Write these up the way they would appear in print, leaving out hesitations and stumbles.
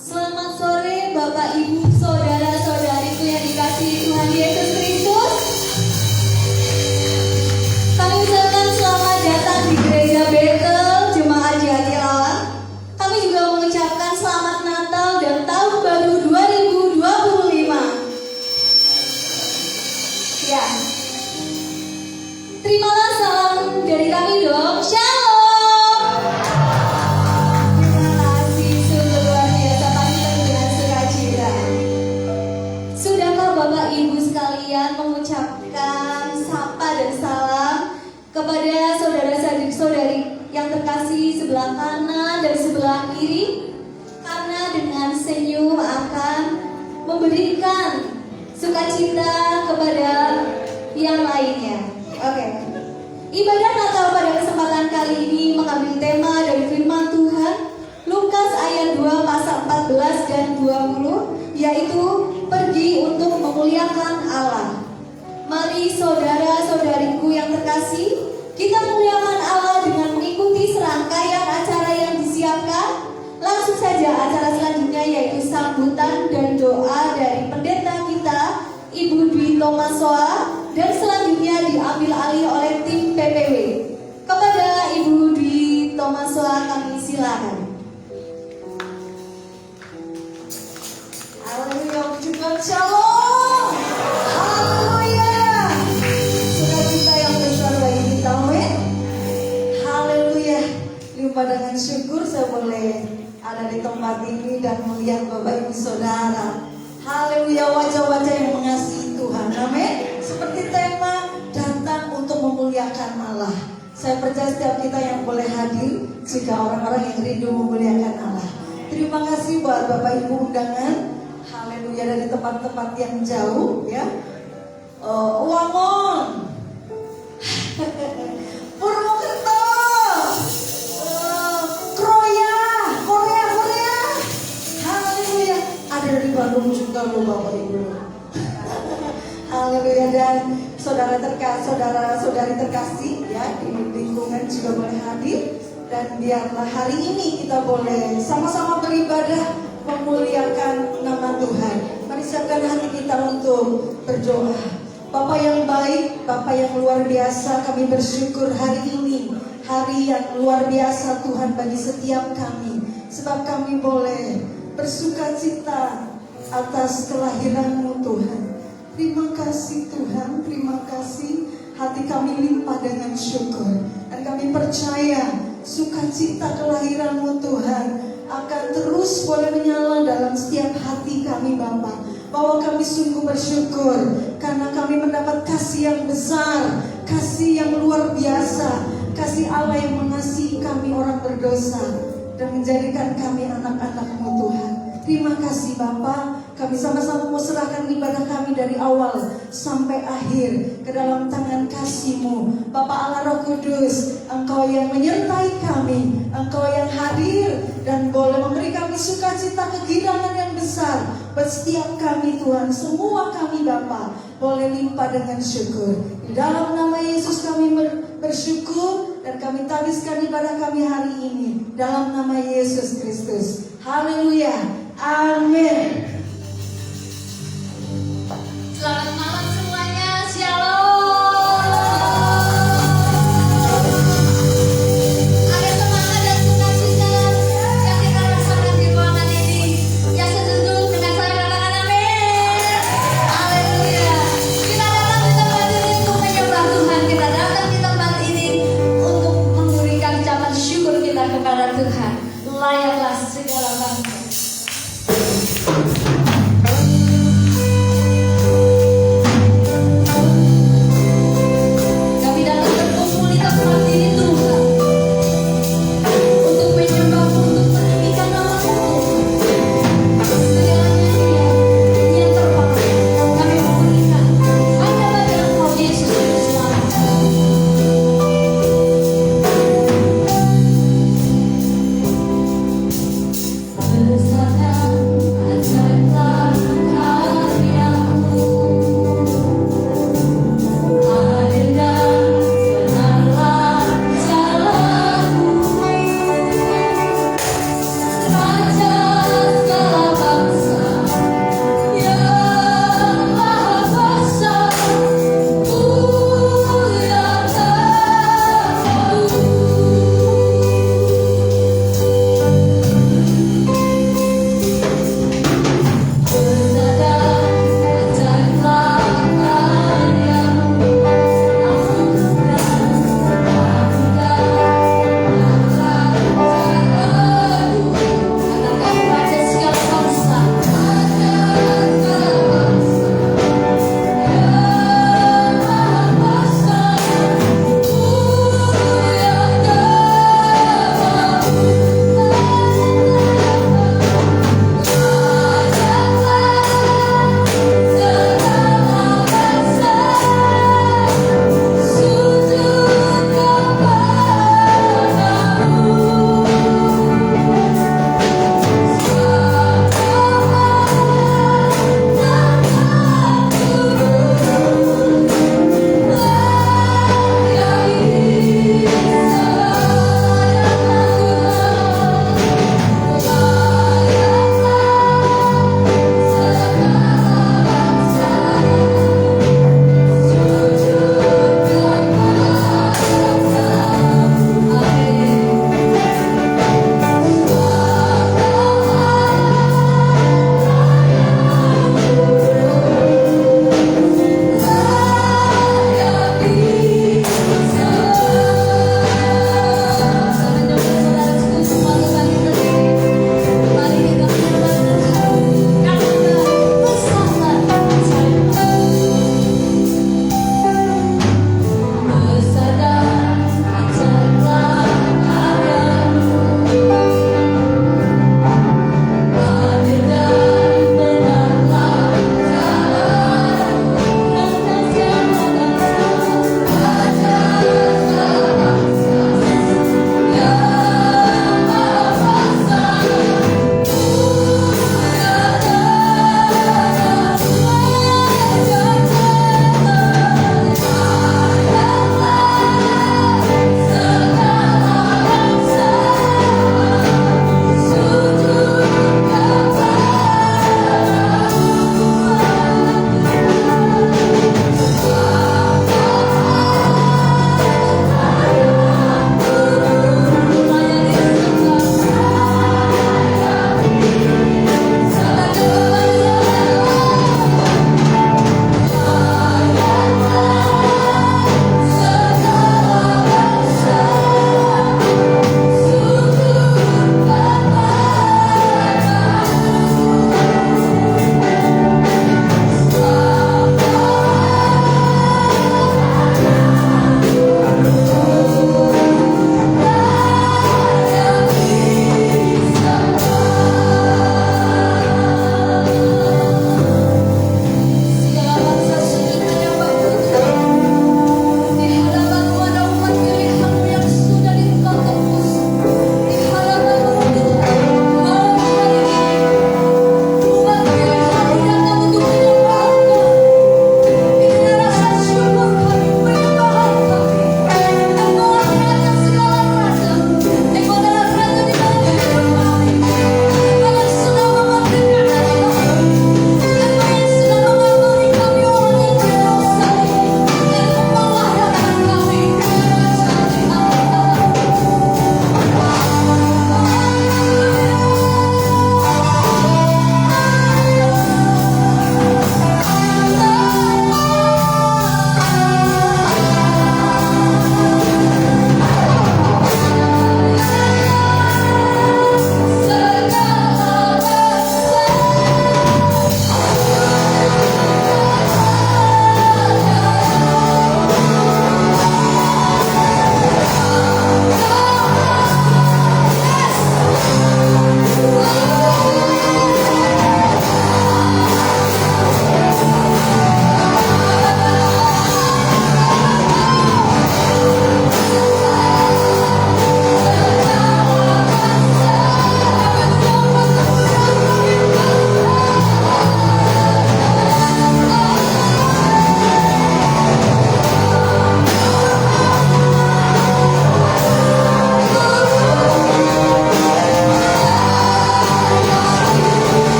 Selamat sore Bapak Ibu Saudara-saudariku yang dikasihi Tuhan Yesus Kristus. Kami ucapkan selamat datang di Gereja Betel Jemaat Jati Allah. Kami juga mengucapkan selamat Natal dan Tahun Baru 2025. Ya, terimalah salam dari kami dong. Shalom. Mengucapkan sapa dan salam kepada saudara-saudari yang terkasih sebelah kanan dan sebelah kiri, karena dengan senyum akan memberikan sukacita kepada yang lainnya. Oke. Ibadah Natal pada kesempatan kali ini mengambil tema dari firman Tuhan Lukas ayat 2 pasal 14 dan 20, yaitu pergi untuk memuliakan Allah. Mari saudara-saudariku yang terkasih, kita muliakan Allah dengan mengikuti serangkaian acara yang disiapkan. Langsung saja acara selanjutnya, yaitu sambutan dan doa dari pendeta kita Ibu Dwi Tomasoa, dan selanjutnya diambil alih oleh tim PPW. Kepada Ibu Dwi Tomasoa kami silakan. Haleluya, ucapkan shalom. Haleluya. Sukacita yang besar bagi kita, amin. Haleluya. Limpah dengan syukur saya boleh ada di tempat ini dan melihat Bapak Ibu Saudara. Haleluya, wajah-wajah yang mengasihi Tuhan, amin. Seperti tema datang untuk memuliakan Allah. Saya percaya setiap kita yang boleh hadir juga orang-orang yang rindu memuliakan Allah. Terima kasih buat Bapak Ibu undangan. Haleluya, dari tempat-tempat yang jauh ya. Wangon, Purwokerto, Korea. Haleluya, ada dari Bandung juga loh Bapak Ibu. Haleluya, dan saudara-saudari terkasih ya di lingkungan juga boleh hadir. Dan biarlah hari ini kita boleh sama-sama beribadah memuliakan nama Tuhan. Mari siapkan hati kita untuk berdoa. Bapa yang baik, Bapa yang luar biasa, kami bersyukur hari ini, hari yang luar biasa Tuhan bagi setiap kami. Sebab kami boleh bersukacita atas kelahiran-Mu Tuhan. Terima kasih Tuhan, terima kasih. Hati kami limpah dengan syukur. Dan kami percaya sukacita kelahiran-Mu Tuhan akan terus boleh menyala dalam setiap hati kami Bapa. Bahwa kami sungguh bersyukur karena kami mendapat kasih yang besar, kasih yang luar biasa, kasih Allah yang mengasihi kami orang berdosa dan menjadikan kami anak-anak-Mu Tuhan. Terima kasih Bapa. Kami sama-sama mau serahkan ibadah kami dari awal sampai akhir ke dalam tangan kasih-Mu. Bapa Allah Roh Kudus, Engkau yang menyertai kami, Engkau yang hadir dan boleh memberi kami sukacita kegirangan yang besar buat setiap kami Tuhan. Semua kami Bapa boleh limpah dengan syukur. Di dalam nama Yesus kami bersyukur dan kami tabiskan ibadah kami hari ini dalam nama Yesus Kristus. Haleluya. Amin. Selamat malam semuanya. Shalom. Ada semangat dan sukacita yang kita rasakan di ruangan ini. Yang setuju dengan saya katakan amin. Haleluya. Kita datang di tempat ini untuk menyembah Tuhan. Kita datang di tempat ini untuk memberikan ucapan syukur kita kepada Tuhan. Layaklah segala bangsa.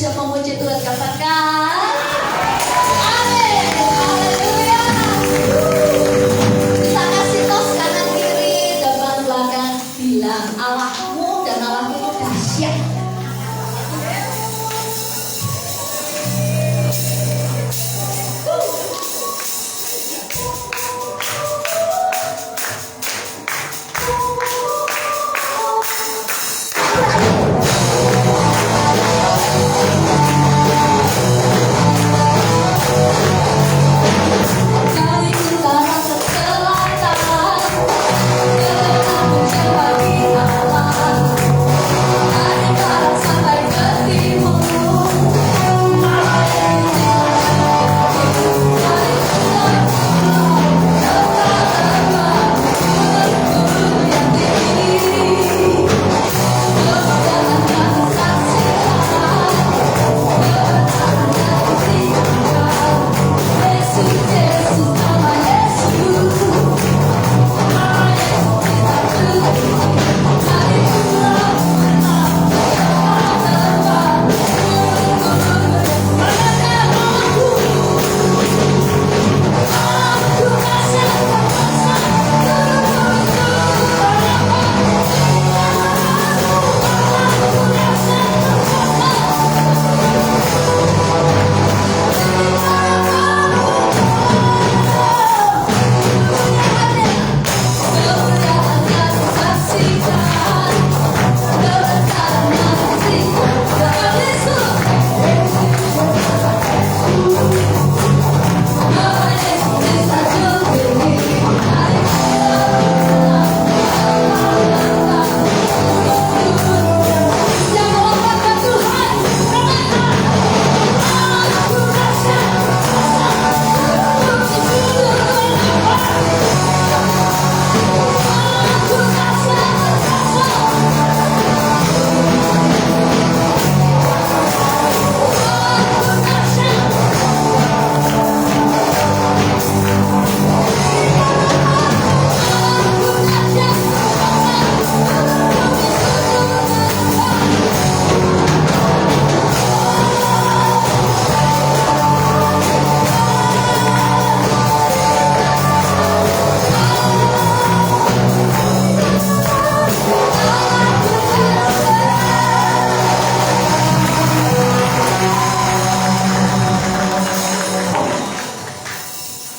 Siap memuji Tuhan, katakan amin. Haleluya. Kita kasih tos kanan kiri, depan belakang, bilang Allahmu dan Allahmu itu dahsyat. Dari utara ke selatan, kenamu bagi Allah. Dari barat sampai ke timur, dari yang tinggi, kemuliaan kami saksikan, kebenaran dan kebenaran. Yesus, Yesus, nama Yesus, nama Yesus kita berdiri, hari pulang menang, terbang, aku rasakan masa kemuliaan kami saksikan, kebenaran nanti Tuhan Yesus, nama Yesus kita berdiri, hari yang mengangkat Tuhan, aku rasakan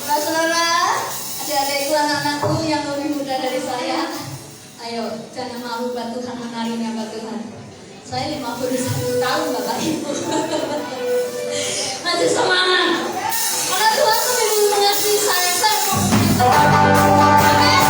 saudara-saudara, adik-adikku, anak-anakku yang lebih muda dari saya, ayo jangan malu buat Tuhan, menarinya buat Tuhan. Saya 51 tahun Bapak Ibu, masih semangat karena Tuhan lebih mengasihi saya mau memuji Tuhan. Amin.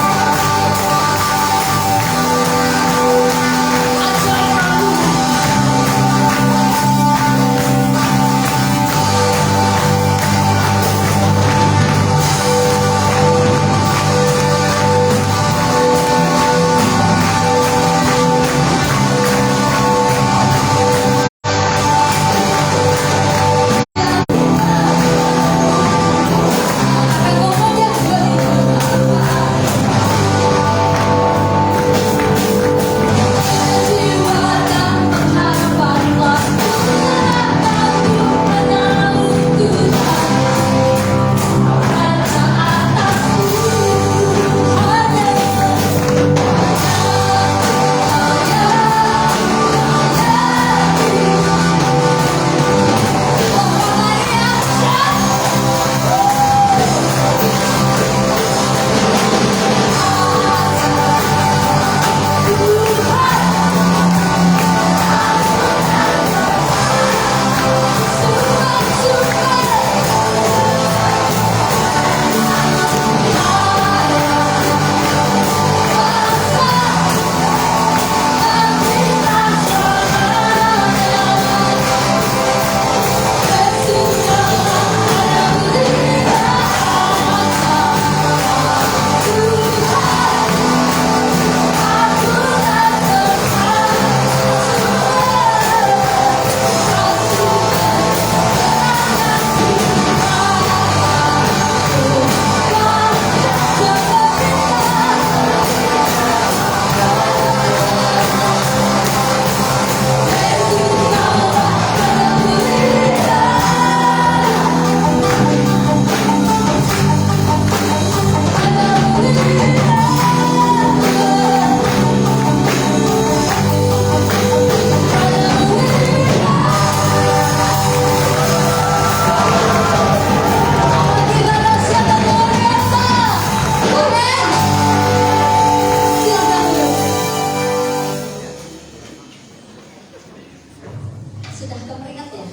keringat ya.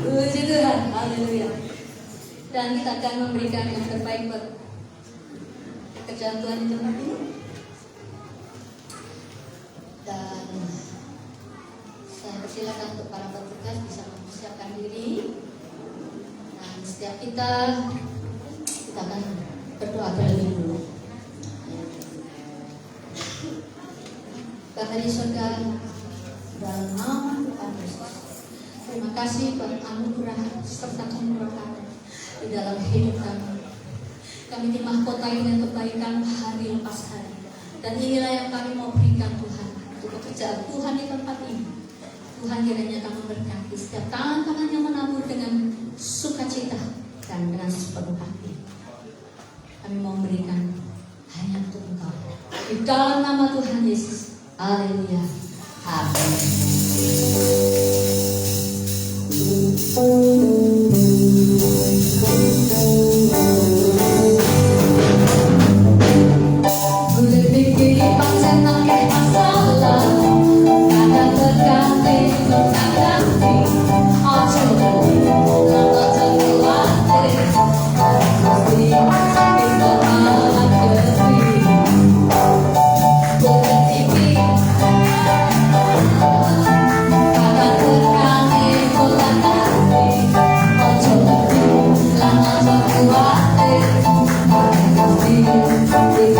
Puji Tuhan, haleluya. Dan kita akan memberikan yang terbaik buat pekerjaan Tuhan di tempat ini. Dan saya persilakan untuk para petugas bisa mempersiapkan diri. Dan setiap kita akan berdoa terlebih dulu. Bapa di surga, dalam nama Tuhan Yesus, terima kasih buat anugerah serta kemurahan di dalam hidup kami. Kami dimahkotai dengan kebaikan hari lepas hari. Dan inilah yang kami mau berikan Tuhan untuk pekerjaan Tuhan di tempat ini. Tuhan kiranya kami berkati setiap tangan-tangan yang menabur dengan sukacita dan dengan sepenuh hati. Kami mau memberikan hanya untuk Engkau. Di dalam nama Tuhan Yesus. Haleluya. Amin. Boleh pikir pancen akeh masalah, kadang berganti berganti. Ojo lebih, ojo kuatir. Pasti kita akan lebih. Boleh pikir kadang berganti berganti. Ojo lebih, ojo kuatir. Pasti kita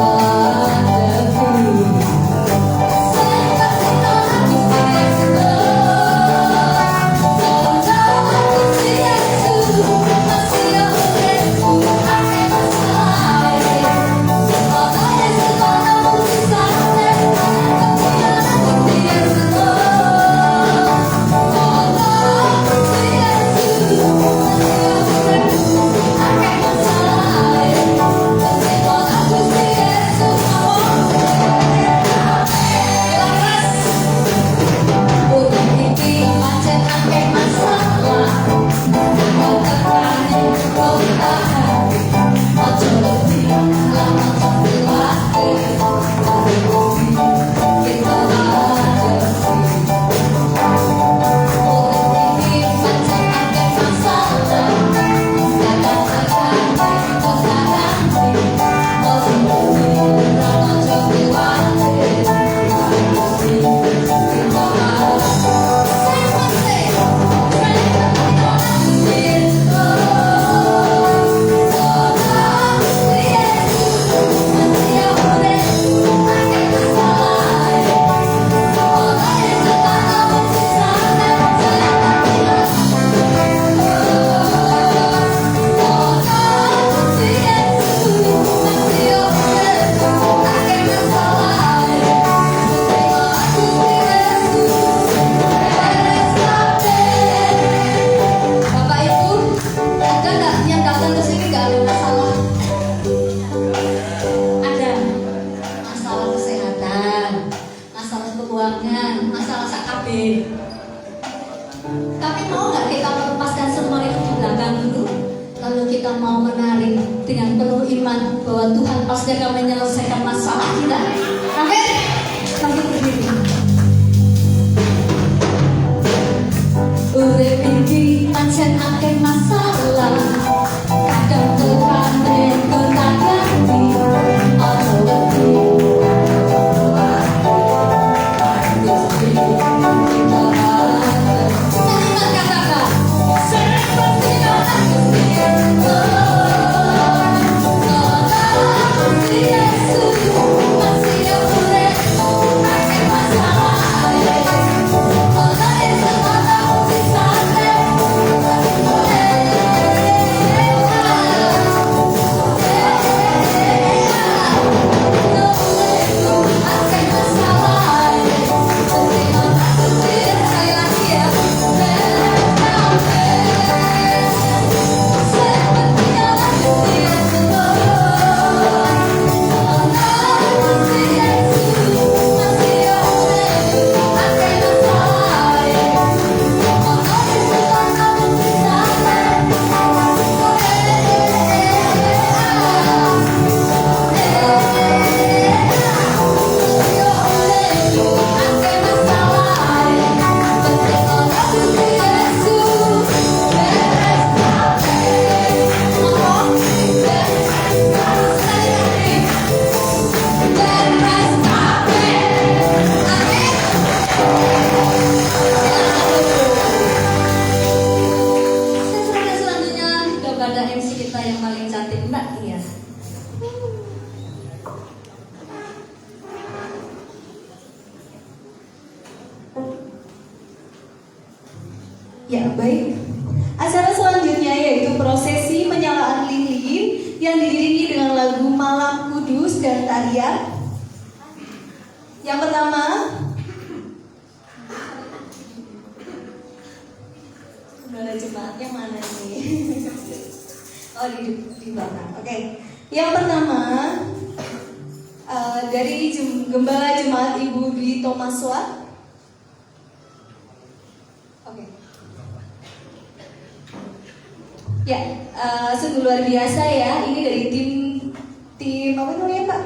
tapi mau nggak kita melepaskan semua itu di belakang dulu, lalu kita mau menari dengan penuh iman bahwa Tuhan pasti akan menyelesaikan masalah kita. Amin. Sambil berdiri. Urip iki pancen akeh masalah, kadang terkane gonta-ganti. Ojo wedi, yeah. Ya, baik. Acara selanjutnya yaitu prosesi penyalaan lilin yang diiringi dengan lagu Malam Kudus dan tarian. Yang pertama, gembala jemaatnya mana nih? Oh, di belakang. Oke. Yang pertama dari Gembala Jemaat Ibu Dwi Thomaswa. Oke. Ya, sungguh luar biasa ya. Ini dari tim apa namanya Pak?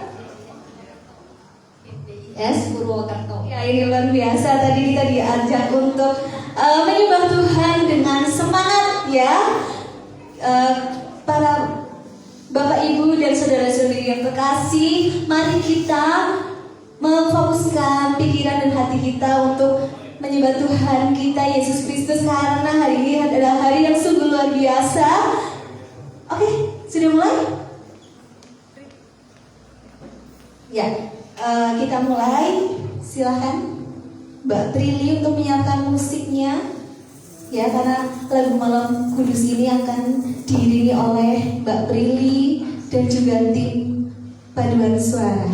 Yes, Purwokerto. Ya, ini luar biasa. Tadi kita diajak untuk menyembah Tuhan dengan semangat ya. Para Bapak Ibu dan saudara-saudari yang terkasih, mari kita memfokuskan pikiran dan hati kita untuk menyembah Tuhan kita Yesus Kristus, karena hari ini adalah hari yang sungguh luar biasa. Oke, sudah mulai? Ya, kita mulai. Silahkan Mbak Prilly untuk menyiapkan musiknya. Ya, karena lagu Malam Kudus ini akan diiringi oleh Mbak Prilly dan juga tim paduan suara.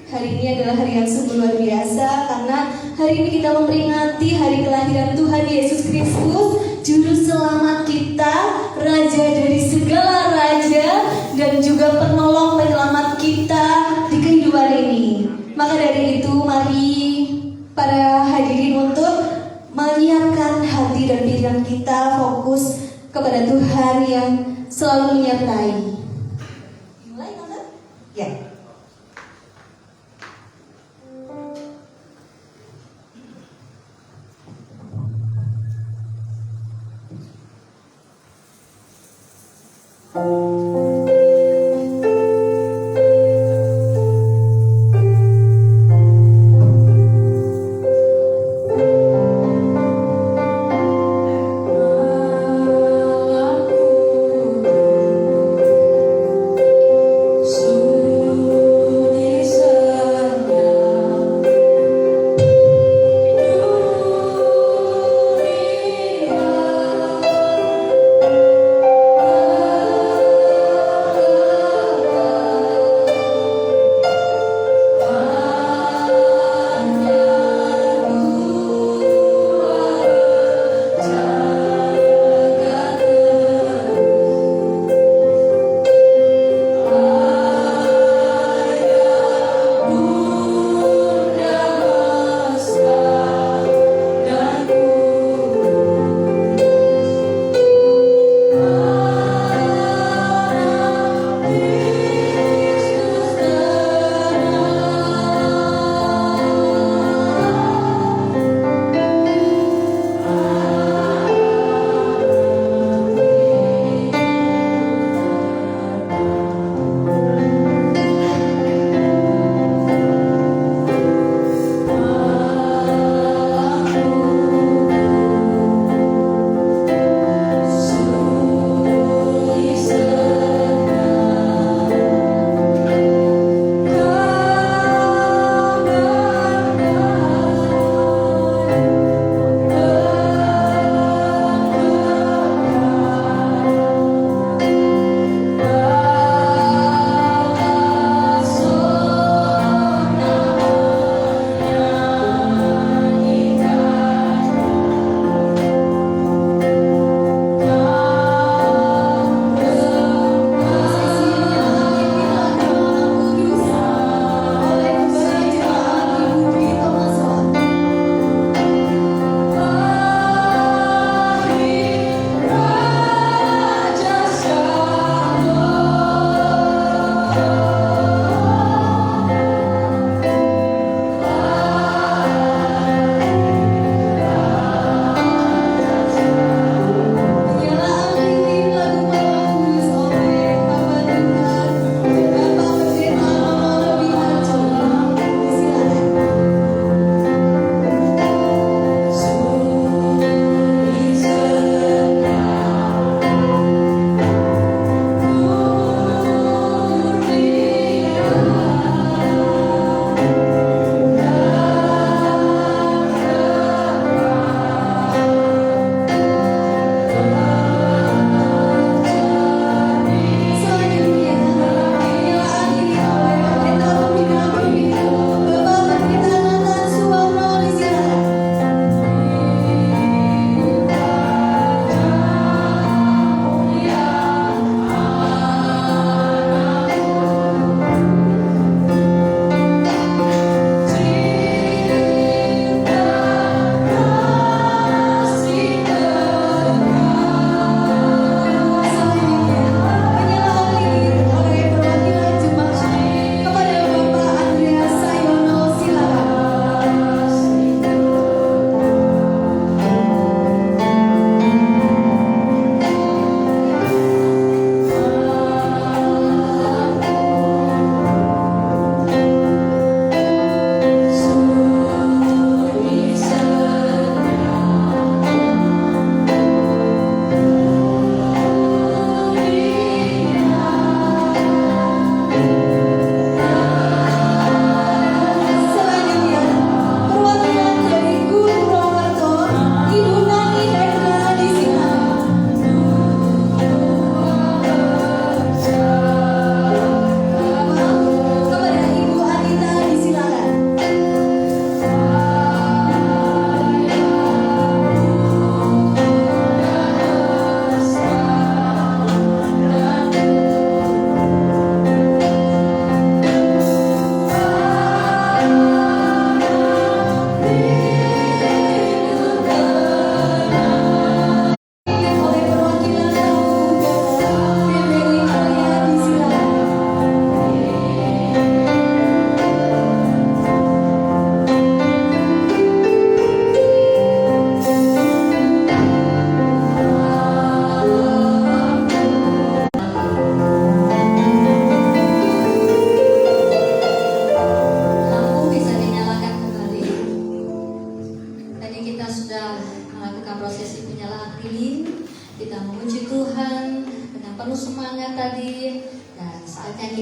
Hari ini adalah hari yang sungguh luar biasa, karena hari ini kita memperingati hari kelahiran Tuhan Yesus Kristus, Juru Selamat kita, Raja dari segala raja, dan juga penolong penyelamat kita di kehidupan ini. Maka dari itu, mari para hadirin untuk menyiapkan hati dan pikiran kita fokus kepada Tuhan yang selalu menyertai. Mulai, Tante? Ya.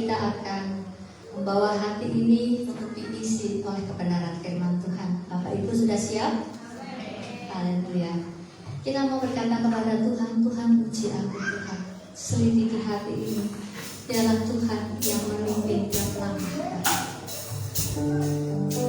kita akan membawa hati ini untuk diisi oleh kebenaran firman Tuhan. Bapak Ibu sudah siap? Haleluya. Kita mau berkata kepada Tuhan, Tuhan uji aku Tuhan, selidiki hati ini. Biarlah Tuhan yang memimpin tiap langkah. Aku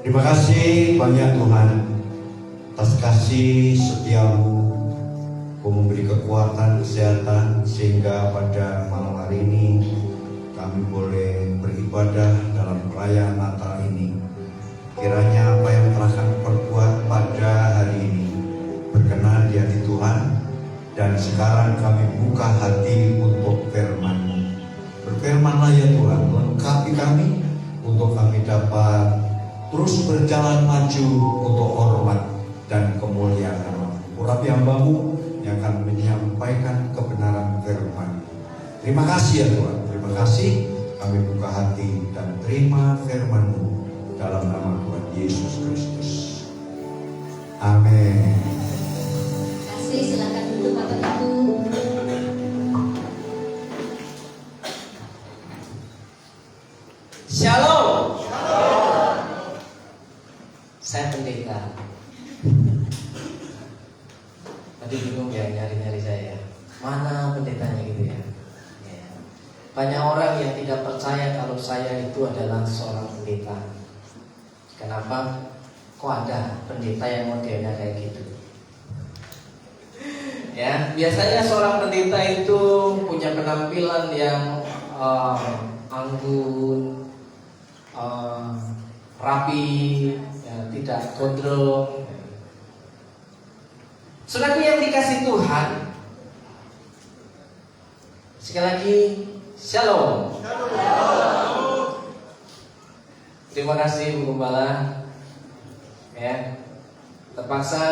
Terima kasih banyak Tuhan atas kasih setiamu. Kau memberi kekuatan, kesehatan, sehingga pada malam hari ini kami boleh beribadah dalam perayaan Natal ini. Kiranya apa yang telah kami perbuat pada hari ini berkenan di hati Tuhan, dan sekarang kami buka hati untuk firman-Mu. Berfirmanlah ya Tuhan, lengkapi kami untuk kami dapat terus berjalan maju untuk hormat dan kemuliaan nama-Mu. Urapi hamba-Mu yang akan menyampaikan kebenaran firman. Terima kasih ya Tuhan, terima kasih. Kami buka hati dan terima firman-Mu dalam nama Tuhan Yesus Kristus. Amin. Terima kasih, silakan duduk Bapak Ibu. Shalom. Saya pendeta. Tadi bingung ya nyari-nyari saya. Mana pendetanya gitu ya. Banyak orang yang tidak percaya kalau saya itu adalah seorang pendeta. Kenapa? Kok ada pendeta yang modelnya kayak gitu? Ya, biasanya seorang pendeta itu punya penampilan yang anggun, rapi, ya, tidak gondrong. Saudaraku yang dikasih Tuhan, sekali lagi shalom. Terima kasih Bu Gembala. Ya, terpaksa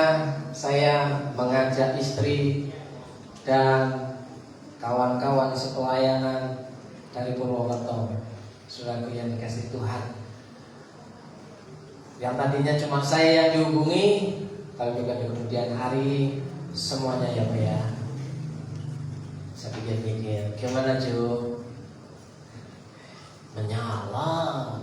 saya mengajak istri dan kawan-kawan sepelayanan dari Purwokerto. Saudaraku yang dikasih Tuhan, yang tadinya cuma saya yang dihubungi, kalau juga di kemudian hari semuanya ya Pak ya. Saya pikir-pikir, gimana Jo? Menyala.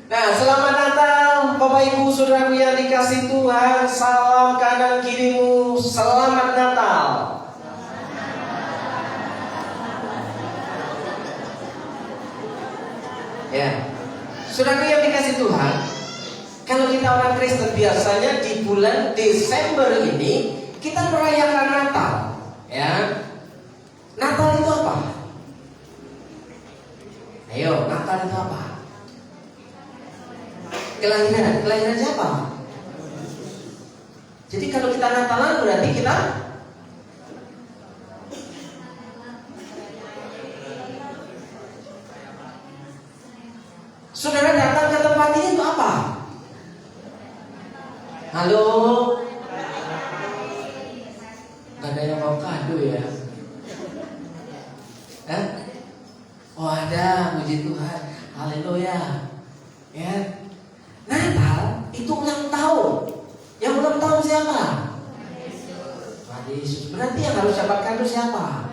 Nah, selamat Natal Bapak Ibu Saudaraku yang dikasih Tuhan. Salam kanan kirimu, selamat Natal. Ya, saudaraku yang dikasih Tuhan, kalau kita orang Kristen biasanya di bulan Desember ini kita merayakan Natal. Ya, Natal itu apa? Ayo, Natal itu apa? Kelahiran siapa? Jadi kalau kita Natalan berarti kita saudara datang ke tempat ini untuk apa? Halo? Gak ada yang mau kado ya? Oh ada, puji Tuhan. Haleluya. Ya. Natal itu ulang tahun. Yang ulang tahun siapa? Tuhan Yesus. Berarti yang harus dapat kado siapa?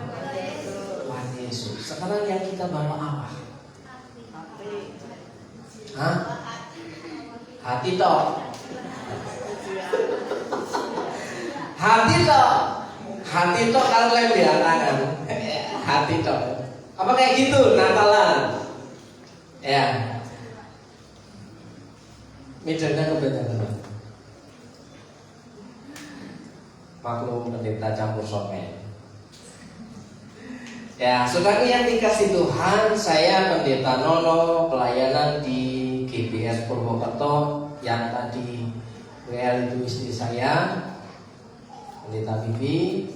Tuhan Yesus. Sekarang yang kita bawa apa? Hah? Hati toh. Hati toh. Hati toh kalau yang diatakan. Hati toh. Apa kayak gitu Natalan? Ya. Midanya kebetulan. Maklum pendeta campur somen. Ya, saudara yang dikasih Tuhan, saya pendeta Nono, pelayanan di GBS Purwokerto, yang tadi WL itu istri saya, pendeta Bibi,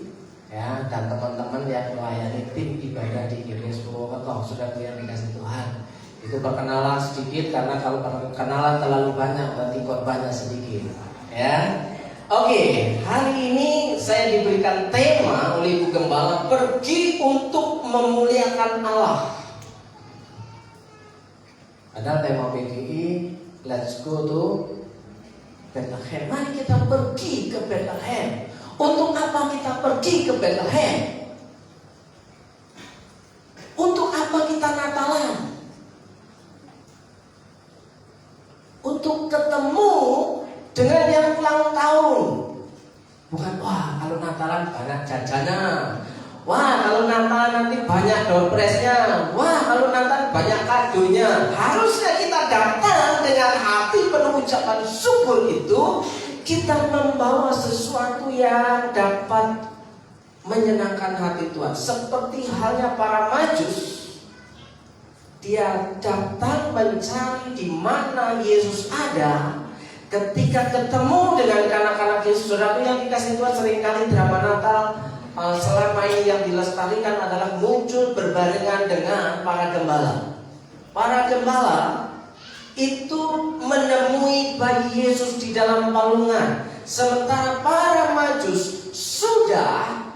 ya, dan teman-teman yang melayani tim ibadah di GBS Purwokerto. Saudara yang dikasih Tuhan, itu perkenalan sedikit, karena kalau perkenalan terlalu banyak berarti korbannya sedikit. Ya. Oke, hari ini saya diberikan tema oleh Ibu Gembala, pergi untuk memuliakan Allah. Ada tema PGI, let's go to Bethlehem. Mari kita pergi ke Bethlehem. Untuk apa kita pergi ke Bethlehem? Untuk apa kita Natalan? Untuk ketemu dengan yang ulang tahun. Bukan, wah kalau Natalan banyak jajanan, wah kalau Natalan nanti banyak doorpresnya, wah kalau Natalan banyak kadonya. Harusnya kita datang dengan hati penuh ucapan syukur itu, kita membawa sesuatu yang dapat menyenangkan hati Tuhan. Seperti halnya para Majus, dia datang mencari di mana Yesus ada. Ketika ketemu dengan kanak-kanak Yesus, saudara yang dikasih Tuhan, seringkali drama Natal selama ini yang dilestarikan adalah muncul berbarengan dengan para gembala. Para gembala itu menemui bayi Yesus di dalam palungan, sementara para Majus sudah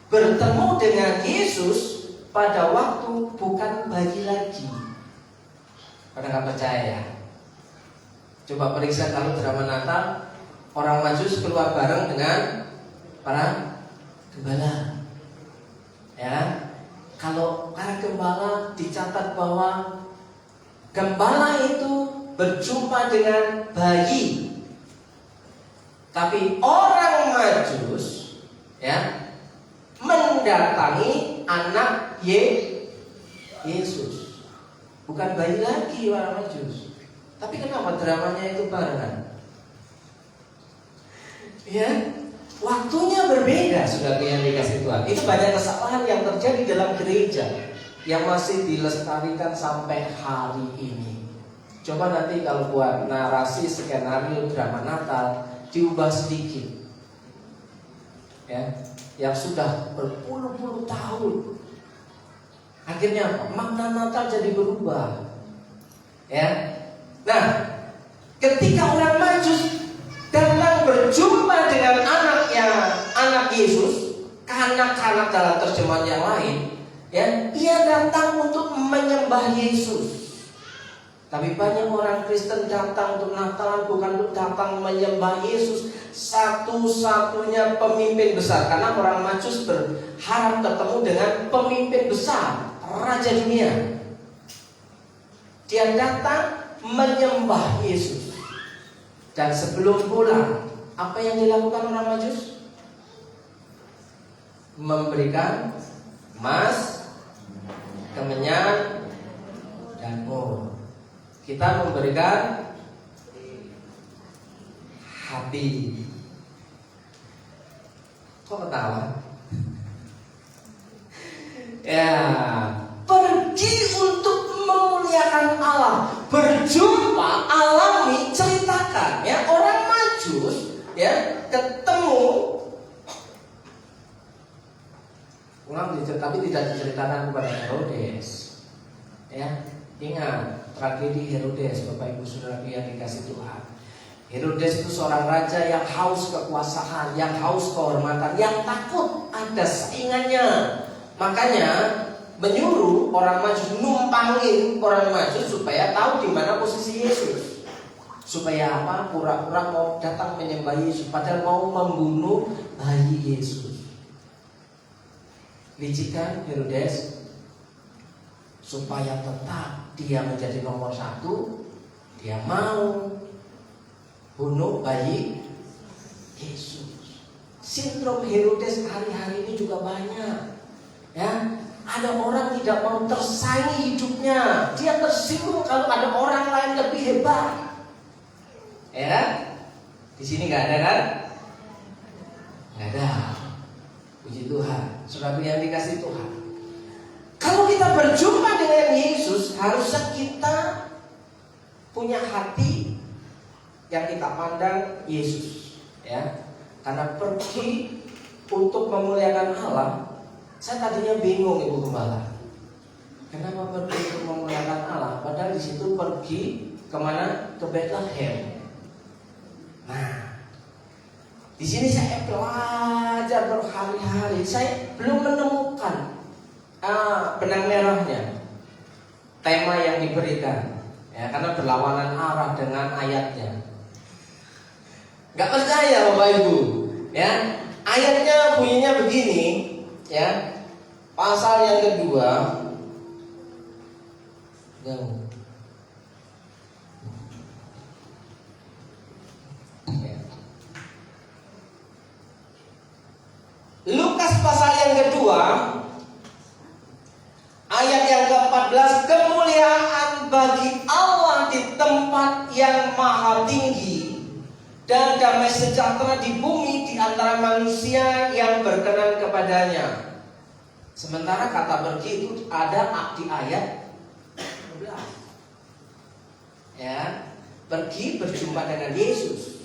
bertemu dengan Yesus pada waktu bukan bayi lagi. Pada nggak percaya ya? Coba periksa kalau drama Natal, orang Majus keluar bareng dengan para gembala. Ya, kalau para gembala dicatat bahwa gembala itu berjumpa dengan bayi, tapi orang Majus ya mendatangi anak Yesus, bukan bayi lagi orang Majus. Tapi kenapa dramanya itu barengan? Ya, waktunya berbeda, saudara yang dikasih Tuhan. Itu banyak kesalahan yang terjadi dalam gereja yang masih dilestarikan sampai hari ini. Coba nanti kalau buat narasi skenario drama Natal diubah sedikit, ya, yang sudah berpuluh-puluh tahun. Akhirnya apa? Makna Natal jadi berubah. Ya. Nah, ketika orang Majus datang berjumpa dengan anak Yesus, kanak-kanak dalam terjemahan yang lain, ya, ia datang untuk menyembah Yesus. Tapi banyak orang Kristen datang untuk Natalan bukan untuk datang menyembah Yesus, satu-satunya pemimpin besar. Karena orang Majus berharap ketemu dengan pemimpin besar, Raja dunia. Dia datang menyembah Yesus. Dan sebelum pulang, apa yang dilakukan orang Majus? Memberikan emas, kemenyan, dan mur. Kita memberikan hati. Kok ketawa? Ya, pergi untuk memuliakan Allah, berjumpa, alami, ceritakan. Ya, orang Majus ya ketemu, tapi tidak diceritakan kepada Herodes. Ya, ingat tragedi Herodes, Bapak Ibu Saudara yang dikasih Tuhan. Herodes itu seorang raja yang haus kekuasaan, yang haus kehormatan, yang takut ada saingannya. Makanya menyuruh orang Majus, numpangin orang Majus supaya tahu di mana posisi Yesus. Supaya apa? Pura-pura mau datang menyembah Yesus, padahal mau membunuh bayi Yesus. Licikan Herodes supaya tetap dia menjadi nomor satu, dia mau bunuh bayi Yesus. Sindrom Herodes hari-hari ini juga banyak. Ya, ada orang tidak mau tersaingi hidupnya. Dia tersinggung kalau ada orang lain lebih hebat. Ya kan? Di sini nggak ada kan? Nggak ada. Puji Tuhan, saudara yang dikasih Tuhan. Kalau kita berjumpa dengan Yesus, harusnya kita punya hati yang kita pandang Yesus. Ya, karena pergi untuk memuliakan Allah. Saya tadinya bingung, Ibu Gembala. Kenapa pergi untuk memuliakan Allah? Padahal di situ pergi kemana? Ke Bethlehem. Nah, di sini saya belajar berhari-hari. Saya belum menemukan benang merahnya, tema yang diberikan. Ya, karena berlawanan arah dengan ayatnya. Gak percaya Bapak Ibu. Ya, ayatnya bunyinya begini. Ya. Pasal yang kedua, Lukas pasal yang kedua, ayat yang ke-14, kemuliaan bagi Allah yang maha tinggi dan damai sejahtera di bumi di antara manusia yang berkenan kepadanya. Sementara kata pergi itu ada di ayat 12. Ya, pergi berjumpa dengan Yesus.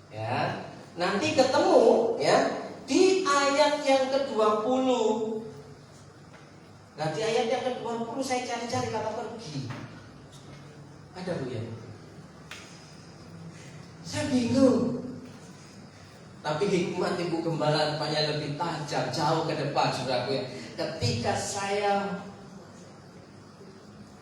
Ya, nanti ketemu ya di ayat yang ke-20. Nah, di ayat yang ke-20 saya cari-cari kata pergi. Ada Bu ya? Saya bingung. Tapi hikmat Ibu Gembala rupanya lebih tajam jauh ke depan, saudaraku ya. Ketika saya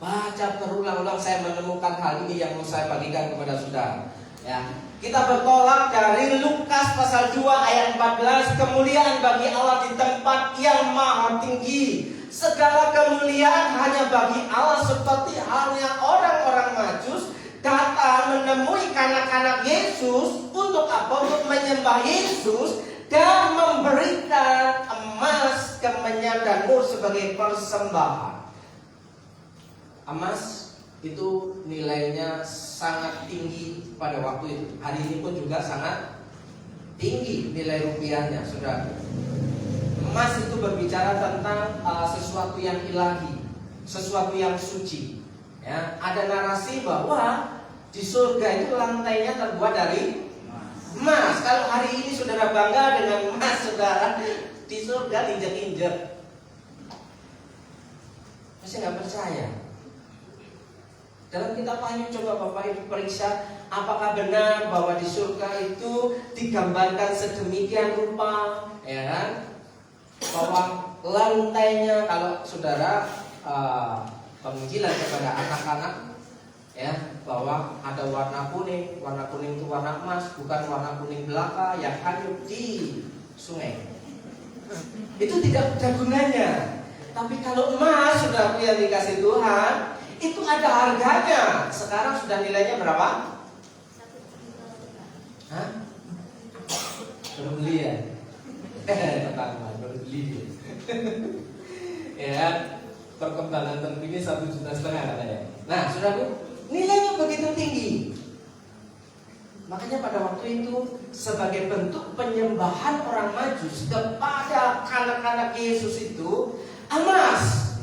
baca berulang-ulang, saya menemukan hal ini yang mau saya bagikan kepada saudara. Ya, kita bertolak dari Lukas pasal 2 ayat 14. Kemuliaan bagi Allah di tempat yang maha tinggi. Segala kemuliaan hanya bagi Allah, seperti halnya orang-orang Majus datang menemui kanak-kanak Yesus. Untuk apa? Untuk menyembah Yesus dan memberikan emas, kemenyan dan mur sebagai persembahan. Emas itu nilainya sangat tinggi pada waktu itu. Hari ini pun juga sangat tinggi nilai rupiahnya, saudara. Emas itu berbicara tentang sesuatu yang ilahi, sesuatu yang suci. Ya, ada narasi bahwa di surga itu lantainya terbuat dari emas. Kalau hari ini saudara bangga dengan emas, saudara, di surga injek-injek. Masih nggak percaya? Dalam kitab Wahyu coba Bapak Ibu periksa apakah benar bahwa di surga itu digambarkan sedemikian rupa, ya kan? Bahwa lantainya, kalau saudara penginjilan kepada anak-anak, ya, bahwa ada warna kuning itu warna emas, bukan warna kuning belaka yang hanyut di sungai. Itu tidak ada gunanya. Tapi kalau emas, saudaraku yang dikasih Tuhan, itu ada harganya. Sekarang sudah nilainya berapa? Hah? Baru beli ya? Tetangga, baru beli. Ya, perkembangan terkini 1,5 juta katanya. Nah, saudaraku, nilainya begitu tinggi. Makanya pada waktu itu sebagai bentuk penyembahan orang Majus kepada kanak-kanak Yesus itu emas,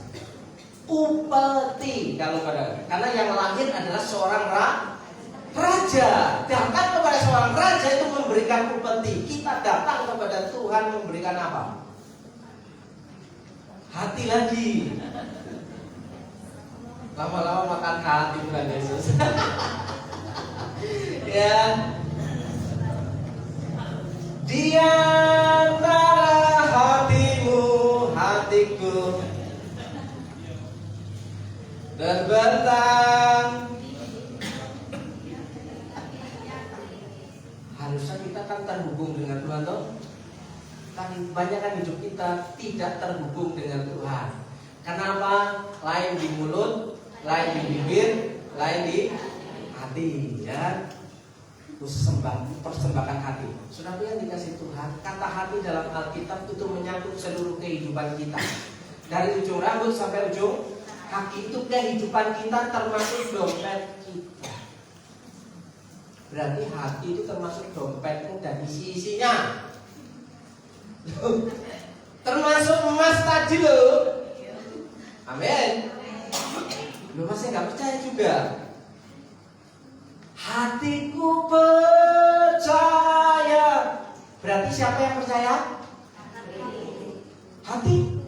upeti kalau pada, karena yang lahir adalah seorang raja. Datang kepada seorang raja itu memberikan upeti. Kita datang kepada Tuhan memberikan apa? Hati lagi. Lama-lama makan hati Tuhan Yesus. Ya. Di antara hatimu, hatiku terbentang. Harusnya kita kan terhubung dengan Tuhan toh. Kan banyak kan hidup kita tidak terhubung dengan Tuhan. Kenapa? Lain di mulut, lain di bibir, lain di hati, ya. Persembahkan hati. Saudara yang dikasih Tuhan, kata hati dalam Alkitab itu menyangkut seluruh kehidupan kita. Dari ujung rambut sampai ujung kaki, itu kehidupan kita, termasuk dompet kita. Berarti hati itu termasuk dompetmu dan isi-isinya. Termasuk emas tadi loh. Amin. Lu masih nggak percaya juga? Hatiku percaya. Berarti siapa yang percaya? Hati.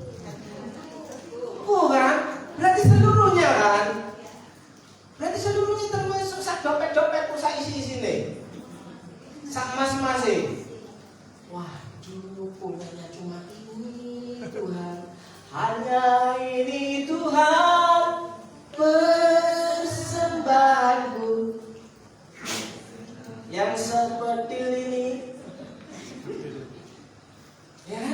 Bukan. Berarti seluruhnya kan. Berarti seluruhnya termasuk sak dompet-dompetku, sak isi-isi nih. Sak mas-masih. Waduh, punyanya cuma ini Tuhan. Hanya ini Tuhan persembahanku. Yang seperti ini, ya,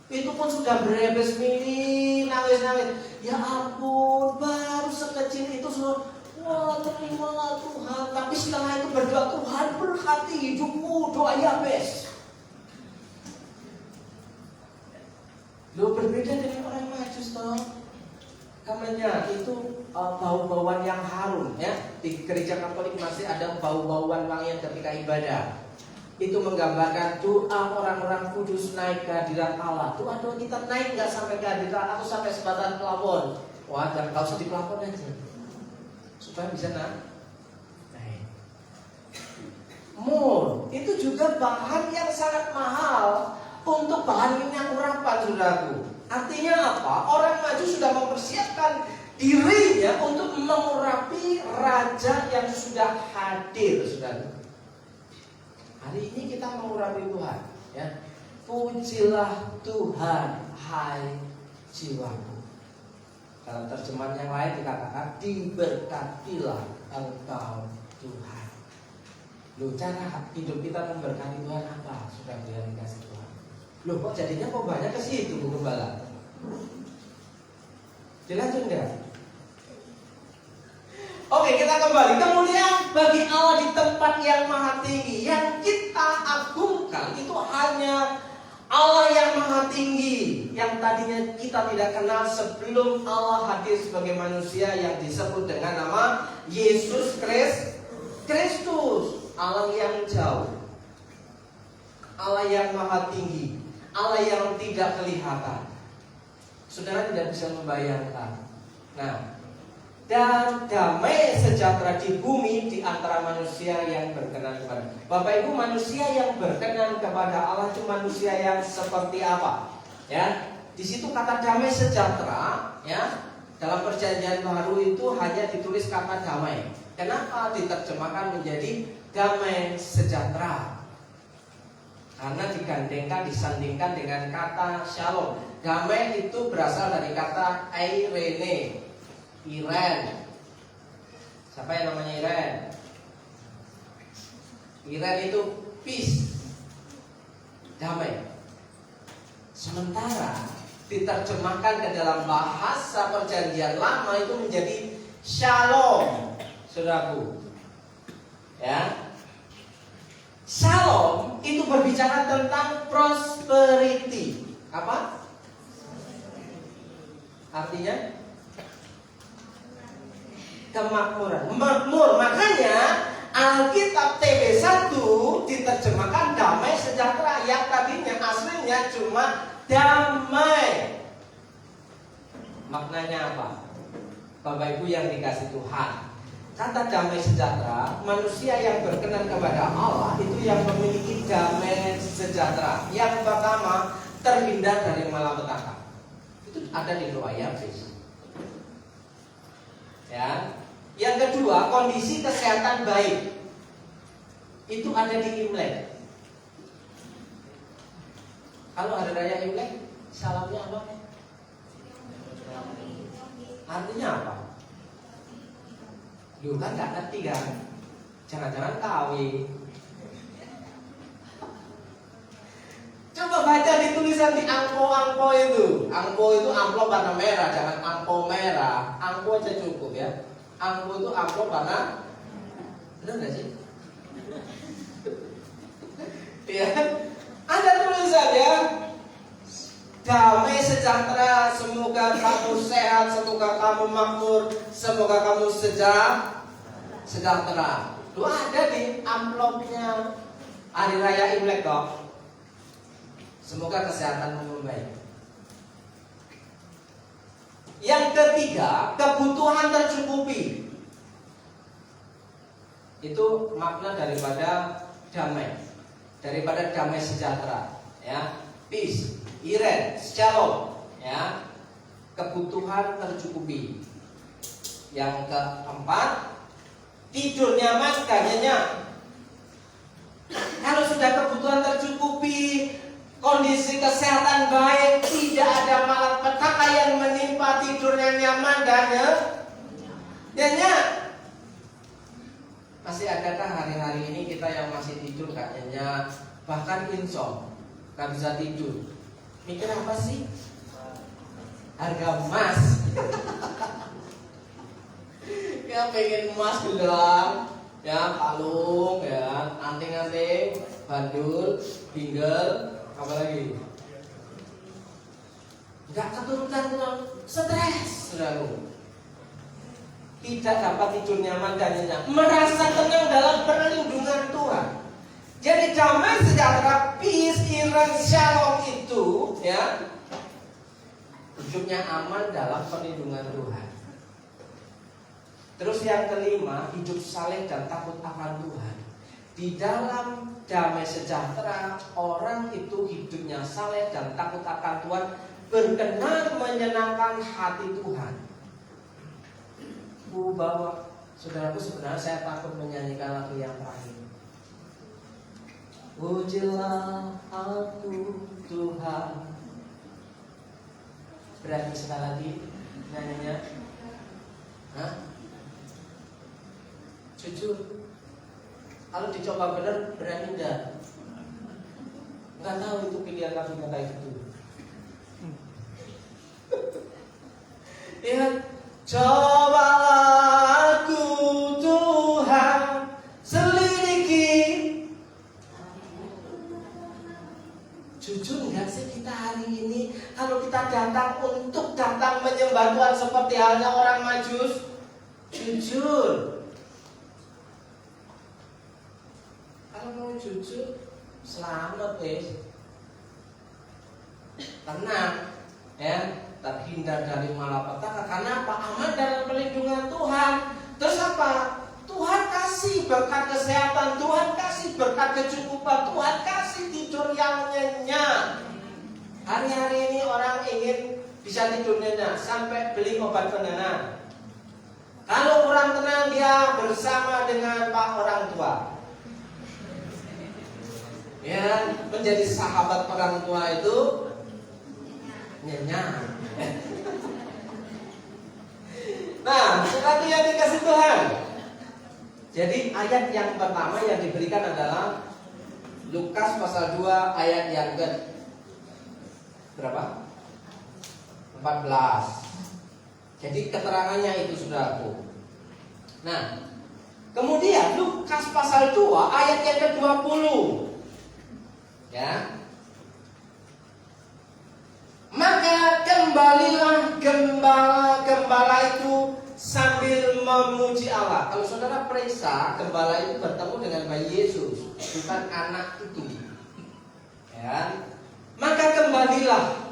itu pun sudah berebes mini, nangis-nangis. Ya ampun, baru sekecil itu sudah, wah terima Tuhan. Tapi setelah itu berdoa, Tuhan berkati hidupmu, doa Yabes. Lo berbeda dengan orang Majus toh. Kamarnya itu bau-bauan yang harum ya. Di gereja Katolik masih ada bau-bauan wangian ketika ibadah. Itu menggambarkan doa orang-orang kudus naik ke hadirat Allah. Doa kita naik nggak sampai ke hadirat atau sampai sebatas pelafon. Wah, jangan kau sedih pelafon aja, supaya bisa naik. Mur itu juga bahan yang sangat mahal untuk bahan minyak urapan, saudaraku. Artinya apa? Orang maju sudah mempersiapkan dirinya untuk mengurapi raja yang sudah hadir, saudara. Hari ini kita mengurapi Tuhan, ya. Pujilah Tuhan, hai jiwaku. Dalam terjemahan yang lain dikatakan diberkatilah engkau Tuhan. Loh, cara hidup kita memberkati Tuhan apa? Sudah biar dikasih Tuhan. Loh, kok jadinya kok banyak ke situ, Bu Gembala? Dilanjut enggak? Oke, kita kembali. Kemuliaan bagi Allah di tempat yang maha tinggi. Yang kita agungkan itu hanya Allah yang maha tinggi, yang tadinya kita tidak kenal sebelum Allah hadir sebagai manusia, yang disebut dengan nama Yesus Kristus. Allah yang jauh, Allah yang maha tinggi, Allah yang tidak kelihatan. Saudara tidak bisa membayangkan. Nah, dan damai sejahtera di bumi di antara manusia yang berkenan kepada Bapak Ibu. Manusia yang berkenan kepada Allah itu manusia yang seperti apa? Ya, di situ kata damai sejahtera, ya, dalam perjanjian baru itu hanya ditulis kata damai. Kenapa diterjemahkan menjadi damai sejahtera? Karena digandengkan, disandingkan dengan kata shalom. Damai itu berasal dari kata eirene, Iren. Siapa yang namanya Iren? Iren itu peace, damai. Sementara diterjemahkan ke dalam bahasa perjanjian lama itu menjadi shalom, saudaraku. Ya, shalom itu berbicara tentang prosperity. Apa? Artinya kemakmuran, makmur. Makanya Alkitab TB1 diterjemahkan damai sejahtera, yang tadinya aslinya cuma damai. Maknanya apa? Bapak Ibu yang dikasih Tuhan, kata damai sejahtera, manusia yang berkenan kepada Allah itu yang memiliki damai sejahtera. Yang pertama, terhindar dari malapetaka. Itu ada di doa Yabes. Ya. Yang kedua, kondisi kesehatan baik. Itu ada di Imlek. Kalau hari raya Imlek, salamnya apa? Artinya apa? Duh, kan gak ngerti kan? Jangan-jangan kawin. Coba baca di tulisan di angpo-angpo itu. Angpo itu amplop warna merah, jangan angpo merah. Angpo aja cukup ya. Angpo itu amplop warna, benar gak sih? Ya, ada tulisan ya. Damai sejahtera, semoga kamu sehat, semoga kamu makmur, semoga kamu sejahtera. Lu ada di amplopnya hari raya Imlek kok. Semoga kesehatanmu membaik. Yang ketiga, kebutuhan tercukupi. Itu makna daripada damai, daripada damai sejahtera, ya, peace, iren, shalom, ya, kebutuhan tercukupi. Yang keempat, tidur nyaman, gak nyenyak. Kalau sudah kebutuhan tercukupi, kondisi kesehatan baik, tidak ada malapetaka yang menimpa, tidurnya nyaman dan nyenyak. Masih adakah hari-hari ini kita yang masih tidur gak nyenyak, bahkan insom, gak bisa tidur? Mikir apa sih? Harga emas. Ya pengen emas doang, ya kalung, ya anting-anting, bandul, bingle, apa lagi? Gak keturutan, stres, saudaraku. tidak dapat tidur nyaman dan nyenyak, merasa tenang dalam perlindungan Tuhan. Jadi damai sejahtera, peace, Irene, shalom itu ya, hidupnya aman dalam perlindungan Tuhan. Terus yang kelima, hidup saleh dan takut akan Tuhan. Di dalam damai sejahtera, orang itu hidupnya saleh dan takut akan Tuhan, berkenan menyenangkan hati Tuhan. Bahwa saudaraku, sebenarnya saya takut menyanyikan lagu yang terakhir. Pujilah aku Tuhan. Berani sekali lagi nyanyinya? Hah? Jujur, kalau dicoba benar, berani enggak? Nggak tahu itu pilihan lagunya kayak gitu. Ya, cobalah aku Tuhan, selidiki. Jujur nggak sih kita hari ini, kalau kita datang untuk datang menyembah Tuhan seperti halnya orang Majus? Jujur. Kalau mau jujur, selamat tenang ya, terhindar dari malapetaka. Karena apa? Aman dalam perlindungan Tuhan. Terus apa? Tuhan kasih berkat kesehatan, Tuhan kasih berkat kecukupan, Tuhan kasih tidur yang nyenyak. Hari-hari ini orang ingin bisa tidur nyenyak sampai beli obat penenang. Kalau kurang tenang, dia bersama dengan pak orang tua. Ya, menjadi sahabat orang tua itu nyenyak. Nah, seperti yang dikasih Tuhan. Jadi ayat yang pertama yang diberikan adalah Lukas pasal 2 ayat yang ke berapa? 14. Jadi keterangannya itu saudaraku. Nah, kemudian Lukas pasal 2 ayat yang ke-20. Ya. Maka kembalilah gembala itu sambil memuji Allah. Kalau saudara periksa, gembala itu bertemu dengan bayi Yesus, bukan anak itu. Ya. Maka kembalilah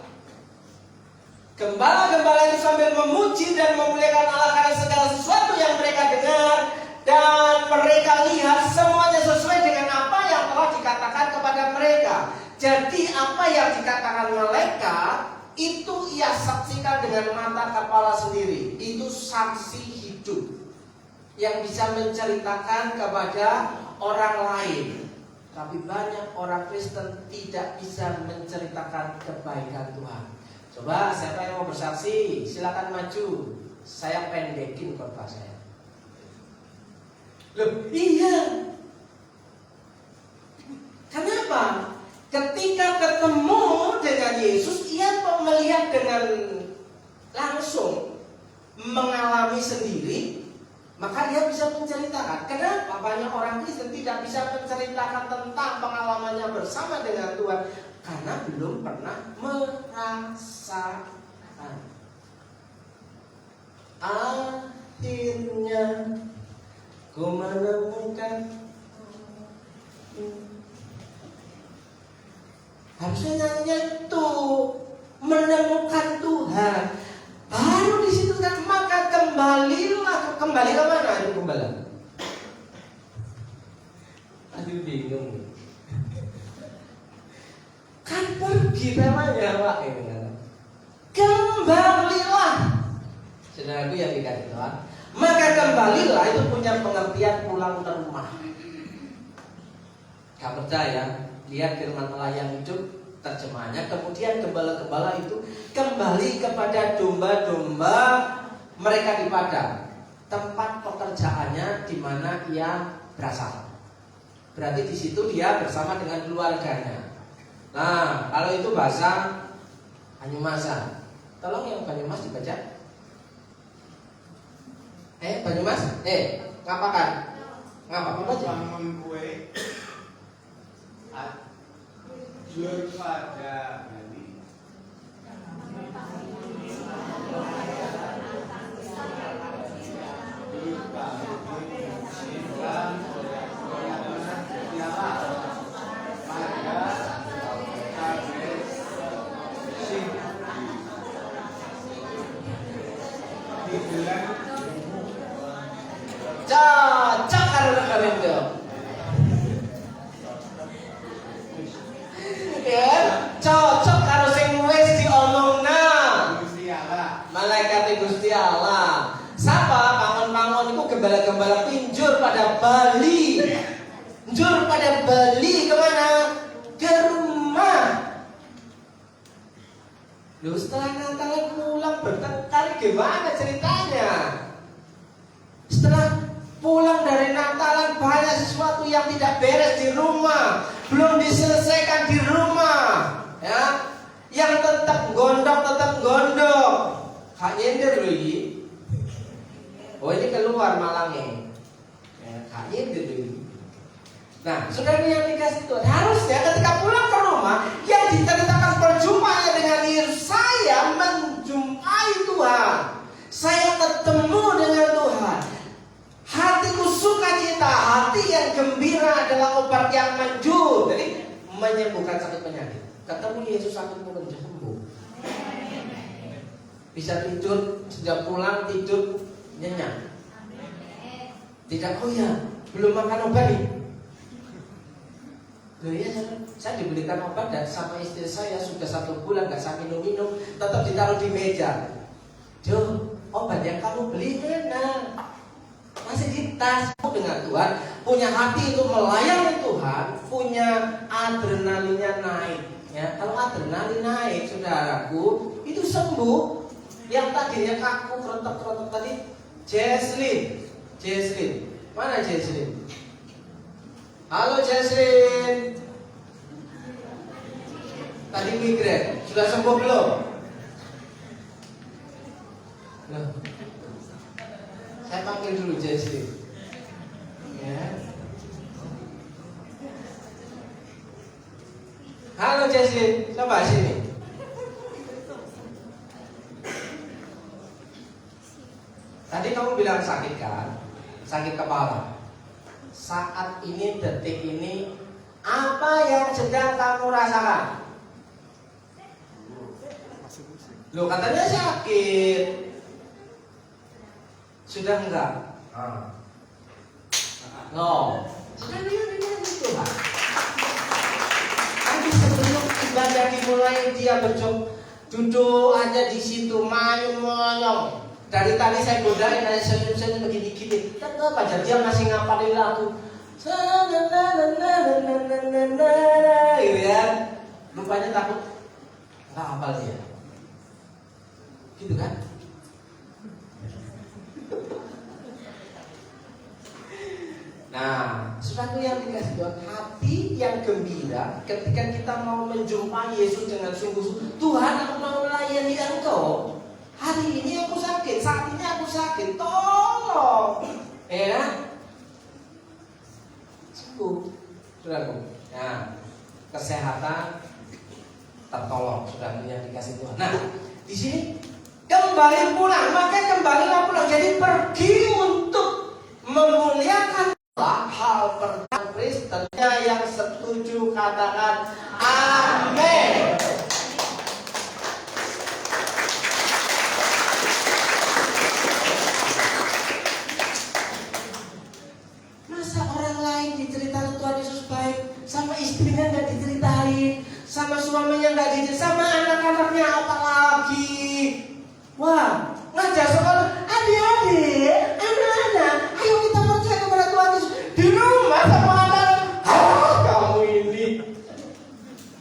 gembala itu sambil memuji dan memuliakan Allah karena segala sesuatu yang mereka dengar dan mereka lihat semuanya sesuai dengan apa yang telah dikatakan kepada mereka. Jadi apa yang dikatakan malaikat itu ia saksikan dengan mata kepala sendiri. Itu saksi hidup yang bisa menceritakan kepada orang lain. Tapi banyak orang Kristen tidak bisa menceritakan kebaikan Tuhan. Coba siapa yang mau bersaksi, silakan maju. Saya pendekin khotbah saya. Loh, iya. Kenapa? Ketika ketemu dengan Yesus, ia melihat dengan langsung, mengalami sendiri, maka dia bisa menceritakan. Kenapa banyak orang Kristen tidak bisa menceritakan tentang pengalamannya bersama dengan Tuhan? Karena belum pernah merasakan. Akhirnya ku menemukan. Harusnya nyanyinya itu menemukan Tuhan. Baru di situ kan, maka kembalilah. Kembali ke mana itu gembala? Aduh bingung. Kan pergi namanya Pak. Kembalilah. Saudaraku yang dikasih Tuhan. Maka kembalilah itu punya pengertian pulang ke rumah. Gak percaya? Lihat firman Allah yang hidup, terjemahannya. Kemudian gembala-gembala itu kembali kepada domba-domba mereka di padang, tempat pekerjaannya di mana ia berasal. Berarti di situ dia bersama dengan keluarganya. Nah, kalau itu bahasa Banyumasan. Tolong yang Banyumas dibaca. Banyumas? Ngapakan? Ngapa baca? Bangun kue Jur pada hari Perindo. Ya, cocok karo sing wis diomongna. Gusti Allah. Malaikat Gusti Allah. Sapa pangon-pangon itu gembala-gembala pinjur pada Bali. Njur pada Bali kemana? Ke rumah. Loh, setelah Natalan pulang bertengkar gimana ceritanya? Setelah pulang dari Natalan banyak sesuatu yang tidak beres di rumah, belum diselesaikan di rumah, ya. Yang tetap gondok. Kak nyender loh ini. Oh ini keluar malangnya. Ya, Kak nyender loh ini. Nah, saudara yang dikasih Tuhan, harusnya ketika pulang ke rumah yang diceritakan perjumpaan dengan diri saya menjumpai Tuhan. Saya ketemu dengan Tuhan. Hatiku sukacita, hati yang gembira adalah obat yang manjur. Jadi menyembuhkan sakit penyakit. Ketemu Yesus sakitmu sembuh. Bisa tidur sejak pulang tidur nyenyak. Tidak, oh ya, belum makan obat nih. Loh iya, saya dibelikan obat dan sama istri saya sudah 1 bulan gak saya minum, tetap ditaruh di meja. Jo, obat yang kamu beli mana? Masih di tasmu dengan Tuhan, punya hati untuk melayani Tuhan, punya adrenalinnya naik. Ya, kalau adrenalin naik, saudaraku, itu sembuh. Yang tadinya kaku, kerotok-kerotok tadi, Jesslyn, mana Jesslyn? Halo Jesslyn. Tadi migrain, sudah sembuh belum? Nah, saya panggil dulu Jesslyn. Ya. Halo Jesslyn, coba sini. Tadi kamu bilang sakit kan? Sakit kepala. Saat ini, detik ini, apa yang sedang kamu rasakan? Loh, katanya sakit. Sudah enggak? No. Sudah dengan Tuhan. Nanti sebelum ibadah dimulai dia duduk aja di situ manyung-manyung. Dari tadi saya godain aja senyum-senyum begini-gini. Tetap aja dia masih ngapalin lagu. Gitu ya. Rupanya takut nggak hafal dia. Gitu kan? Nah, sesuatu yang dikasih Tuhan, hati yang gembira ketika kita mau menjumpai Yesus dengan sungguh-sungguh. Tuhan, aku mau melayani Engkau. Hari ini aku sakit, saat ini aku sakit, tolong, ya, sembuh, saudaraku. Nah, kesehatan tertolong, saudara yang dikasih Tuhan. Nah, di sini kembali pulang, maka kembalilah pulang. Jadi pergi untuk memuliakan Allah. Hal pertama Kristennya yang setuju katakan amin. Diceritakan Tuhan Yesus baik, sama istrinya nggak diceritain, sama suaminya nggak diceritain, sama anak-anaknya apalagi. Wah, ngajak sekolah, adik-adik, anak-anak, ayo kita percaya kepada Tuhan Yesus di rumah sama anak. Kamu ini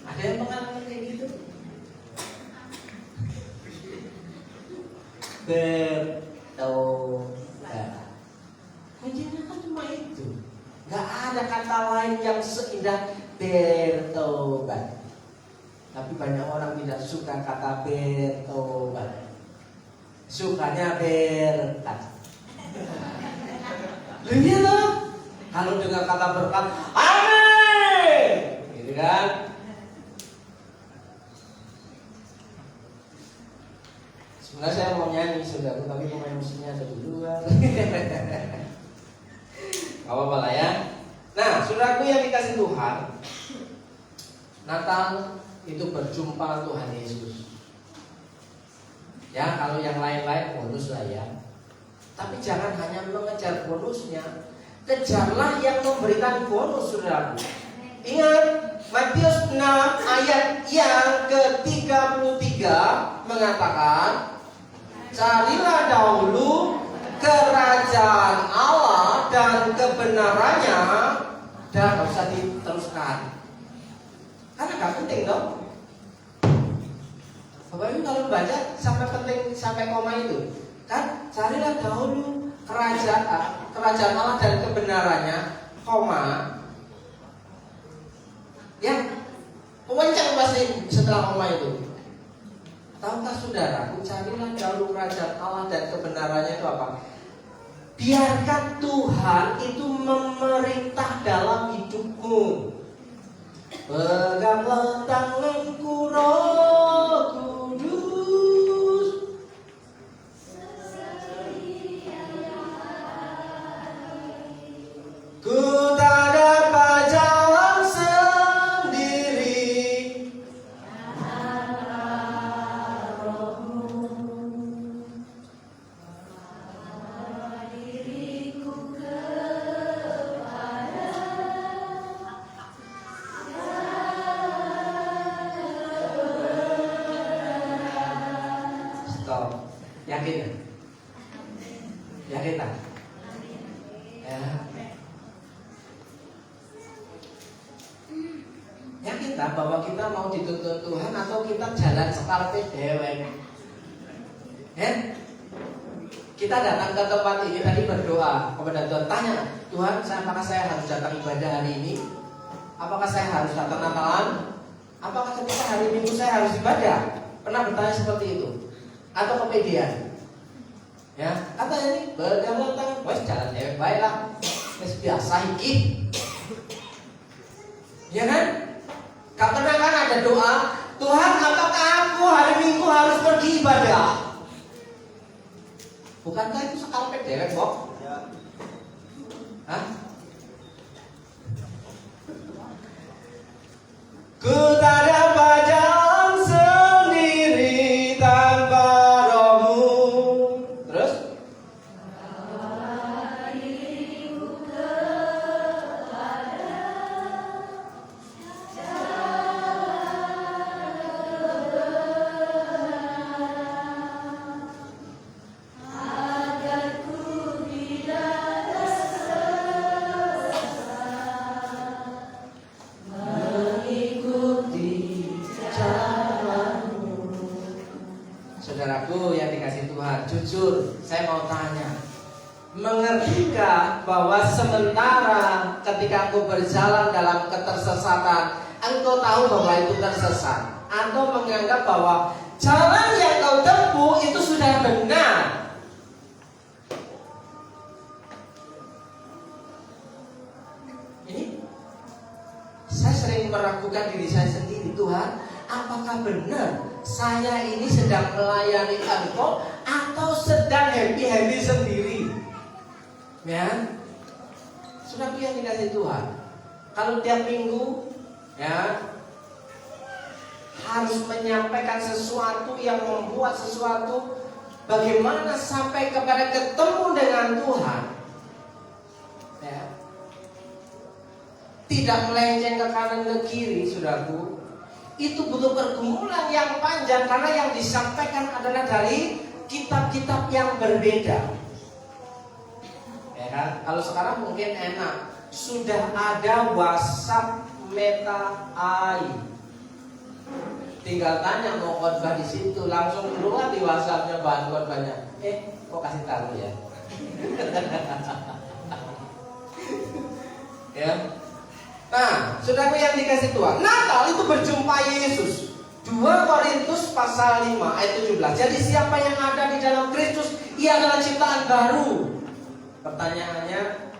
ada yang pengalaman kayak gitu? Kuncinya kan cuma itu. Gak ada kata lain yang seindah bertobat. Tapi banyak orang tidak suka kata bertobat. Sukanya berkat. Iya loh. Kalau dengan kata berkat, amin. Gitu kan? Sebenarnya saya mau nyanyi saudara, tapi pemain musiknya ada di luar. Gak apa-apa lah ya. Nah, saudaraku yang dikasih Tuhan, Natal itu berjumpa Tuhan Yesus. Ya, kalau yang lain-lain bonus lah ya. Tapi jangan hanya mengejar bonusnya. kejarlah yang memberikan bonus, saudaraku. Ingat, Matius 6 ayat yang ke-33 mengatakan, carilah dahulu kerajaan Allah dan kebenarannya, dan gak usah diteruskan karena gak penting dong. Bapak Ibu kalau baca sampai penting sampai koma itu kan, carilah dahulu kerajaan Allah dan kebenarannya, koma ya, kencang pasti setelah koma itu. Tahukah saudara, carilah dahulu kerajaan Allah dan kebenarannya itu apa? Biarkan Tuhan itu memerintah dalam hidupmu. Peganglah tanganku, Roh Kudus. Ku tak dapat jalan sendiri. Stop. Yakin ya? Yakin tak? Ya. Yakin tak bahwa kita mau dituntun Tuhan atau kita jalan sekarepe dhewe? Kita datang ke tempat ini tadi berdoa kepada Tuhan, tanya Tuhan, apakah saya harus datang ibadah hari ini? Apakah saya harus datang Natalan? Apakah ketika hari Minggu saya harus ibadah? Pernah bertanya seperti itu? Atau kepedean? Ya, kata ini berdagang, wes jalan dewek baik lah, wes biasa iki. Ya kan? Gak pernah kan ada doa, Tuhan apakah aku hari Minggu harus pergi ibadah? Bukankah itu sekali dewek kok? Hah? Ku tak dapat jalan sendiri tanpa Rohmu. Terus? Saudaraku yang dikasih Tuhan, jujur saya mau tanya, mengertikah bahwa sementara ketika engkau berjalan dalam ketersesatan, engkau tahu bahwa itu tersesat, atau menganggap bahwa jalan yang kau tempuh itu sudah benar? Ini saya sering meragukan diri saya sendiri, Tuhan, apakah benar saya ini sedang melayani Engkau atau sedang happy-happy sendiri? Ya, sudah yang dikasih Tuhan. Kalau tiap minggu, ya, harus menyampaikan sesuatu yang membuat sesuatu, bagaimana sampai kepada ketemu dengan Tuhan? Ya, tidak melenceng ke kanan ke kiri, saudaraku. Itu butuh pergumulan yang panjang karena yang disampaikan adalah dari kitab-kitab yang berbeda. Ya kan? Kalau sekarang mungkin enak, sudah ada WhatsApp Meta AI. Tinggal tanya mau khotbah di situ, langsung keluar di WhatsAppnya bahan khotbahnya. Kok kasih tahu ya? Ya. Nah, saudaraku yang dikasih Tuhan, Natal itu berjumpa Yesus. 2 Korintus pasal 5 ayat 17. Jadi siapa yang ada di dalam Kristus, ia adalah ciptaan baru. Pertanyaannya,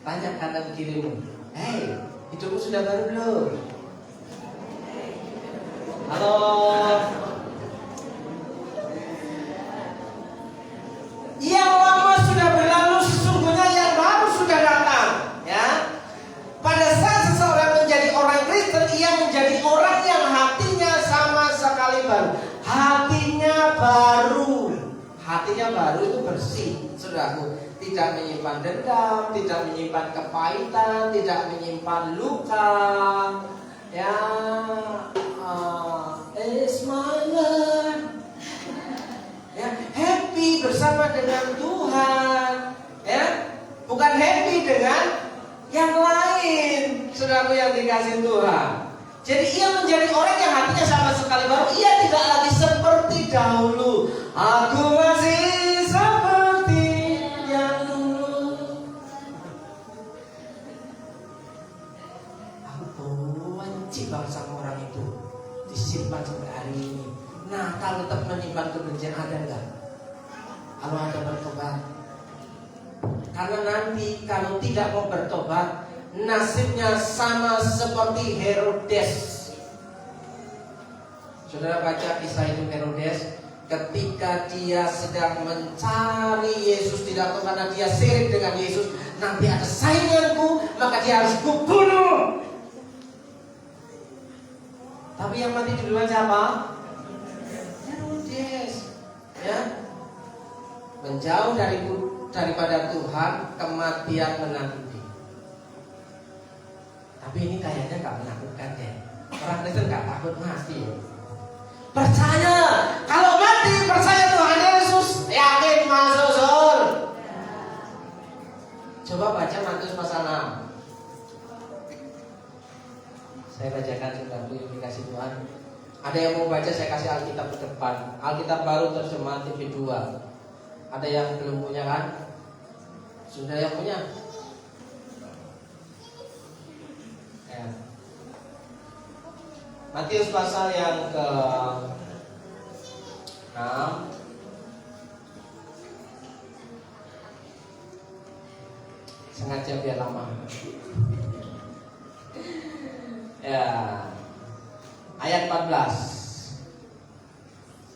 tanya kanan kirimu, hei, hidupmu sudah baru belum? Halo. Yang lama sudah berlalu, sesungguhnya yang baru sudah datang. Ya. Pada saat seseorang menjadi orang Kristen, ia menjadi orang yang hatinya sama sekali baru. Hatinya baru. Hatinya baru itu bersih, saudaraku. tidak menyimpan dendam, tidak menyimpan kepahitan, tidak menyimpan luka. Ya, is my Lord. Ya, happy bersama dengan Tuhan. Ya, bukan happy dengan yang lain. Saudaraku yang dikasihi Tuhan. Jadi ia menjadi orang yang hatinya sama sekali baru. Ia tidak lagi seperti dahulu. Aku masih seperti yang dulu. Aku benci banget sama orang itu. Disimpan sampai hari ini. Natal tetap menyimpan kebencian, ada enggak? Kalau ada bertobat. Karena nanti kalau tidak mau bertobat, nasibnya sama seperti Herodes. Saudara baca kisah hidup Herodes. Ketika dia sedang mencari Yesus, tidak tahu karena dia sirik dengan Yesus, nanti ada sainganku, maka dia harus kubunuh. Tapi yang mati duluan siapa? Herodes. Ya, menjauh daripada Tuhan, kematian menanti. Tapi ini kayaknya gak menakutkan deh. Orang Kristen gak takut mati. Percaya, kalau mati percaya Tuhan Yesus, yakin masuk surga. Coba baca Matius pasal 6. Saya bacakan saudaraku yang dikasih Tuhan. Ada yang mau baca, saya kasih Alkitab ke depan. Alkitab baru terjemahan TV 2. Ada yang belum punya kan? Sudah yang punya? Ya. Matius pasal yang ke 6. Sengaja biar lama. Ya. Ayat 14.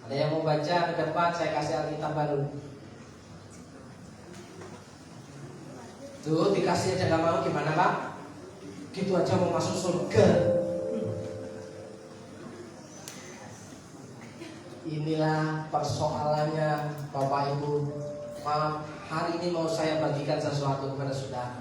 Ada yang mau baca ke depan, saya kasih Alkitab baru. Tuh dikasih aja gak mau, gimana Pak? Gitu aja mau masuk surga. Inilah persoalannya Bapak Ibu. Maaf, hari ini mau saya bagikan sesuatu kepada saudara.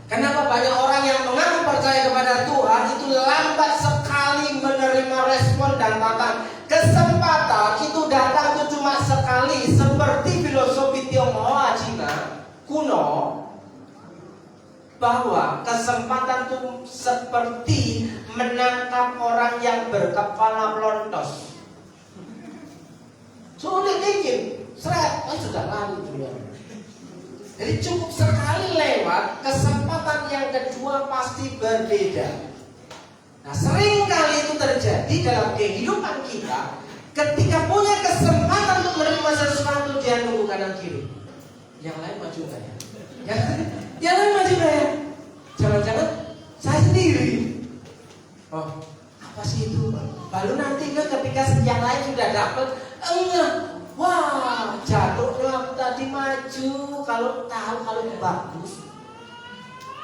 Kenapa banyak orang yang mengaku percaya kepada Tuhan itu lambat sekali menerima respon dan tantangan. Kesempatan itu datang itu cuma sekali, seperti filosofi Tionghoa Cina kuno, bahwa kesempatan itu seperti menangkap orang yang berkepala pelontos. Sulit dikit, seret, sudah lari dunia. Jadi cukup sekali lewat, kesempatan yang kedua pasti berbeda. Nah, sering kali itu terjadi dalam kehidupan kita. Ketika punya kesempatan untuk menerima sesuatu, dia nunggu kanan kiri. Yang lain maju enggak ya? Yang lain maju enggak ya? Jangan-jangan saya sendiri. Oh, apa sih itu? Baru nanti kan ketika yang lain sudah dapat, enggak. Wah, jatuhnya tadi maju. Kalau tahu kalau bagus,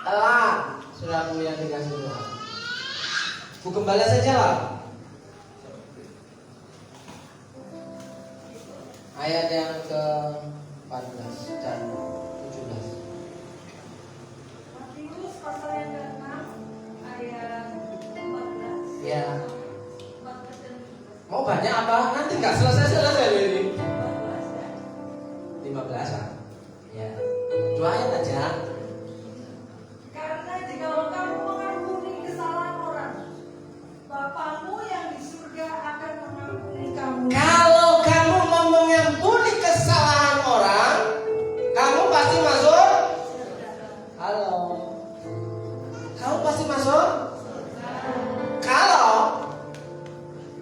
telat. Sudah yang dikasih Tuhan. Bu Gembala saja lah. Ayat yang ke-14 dan 17. Matius pasal yang ke-6 ayat 14. Ya. Mau banyak apa? Nanti nggak selesai ini. 15 ah. Ya. 2 ayat aja. Karena jikalau kamu mengampuni kesalahan orang, Bapamu yang di surga akan mengampuni kamu. Kalau kamu mau mengampuni kesalahan orang, kamu pasti masuk. Halo. Kamu pasti masuk. Kalau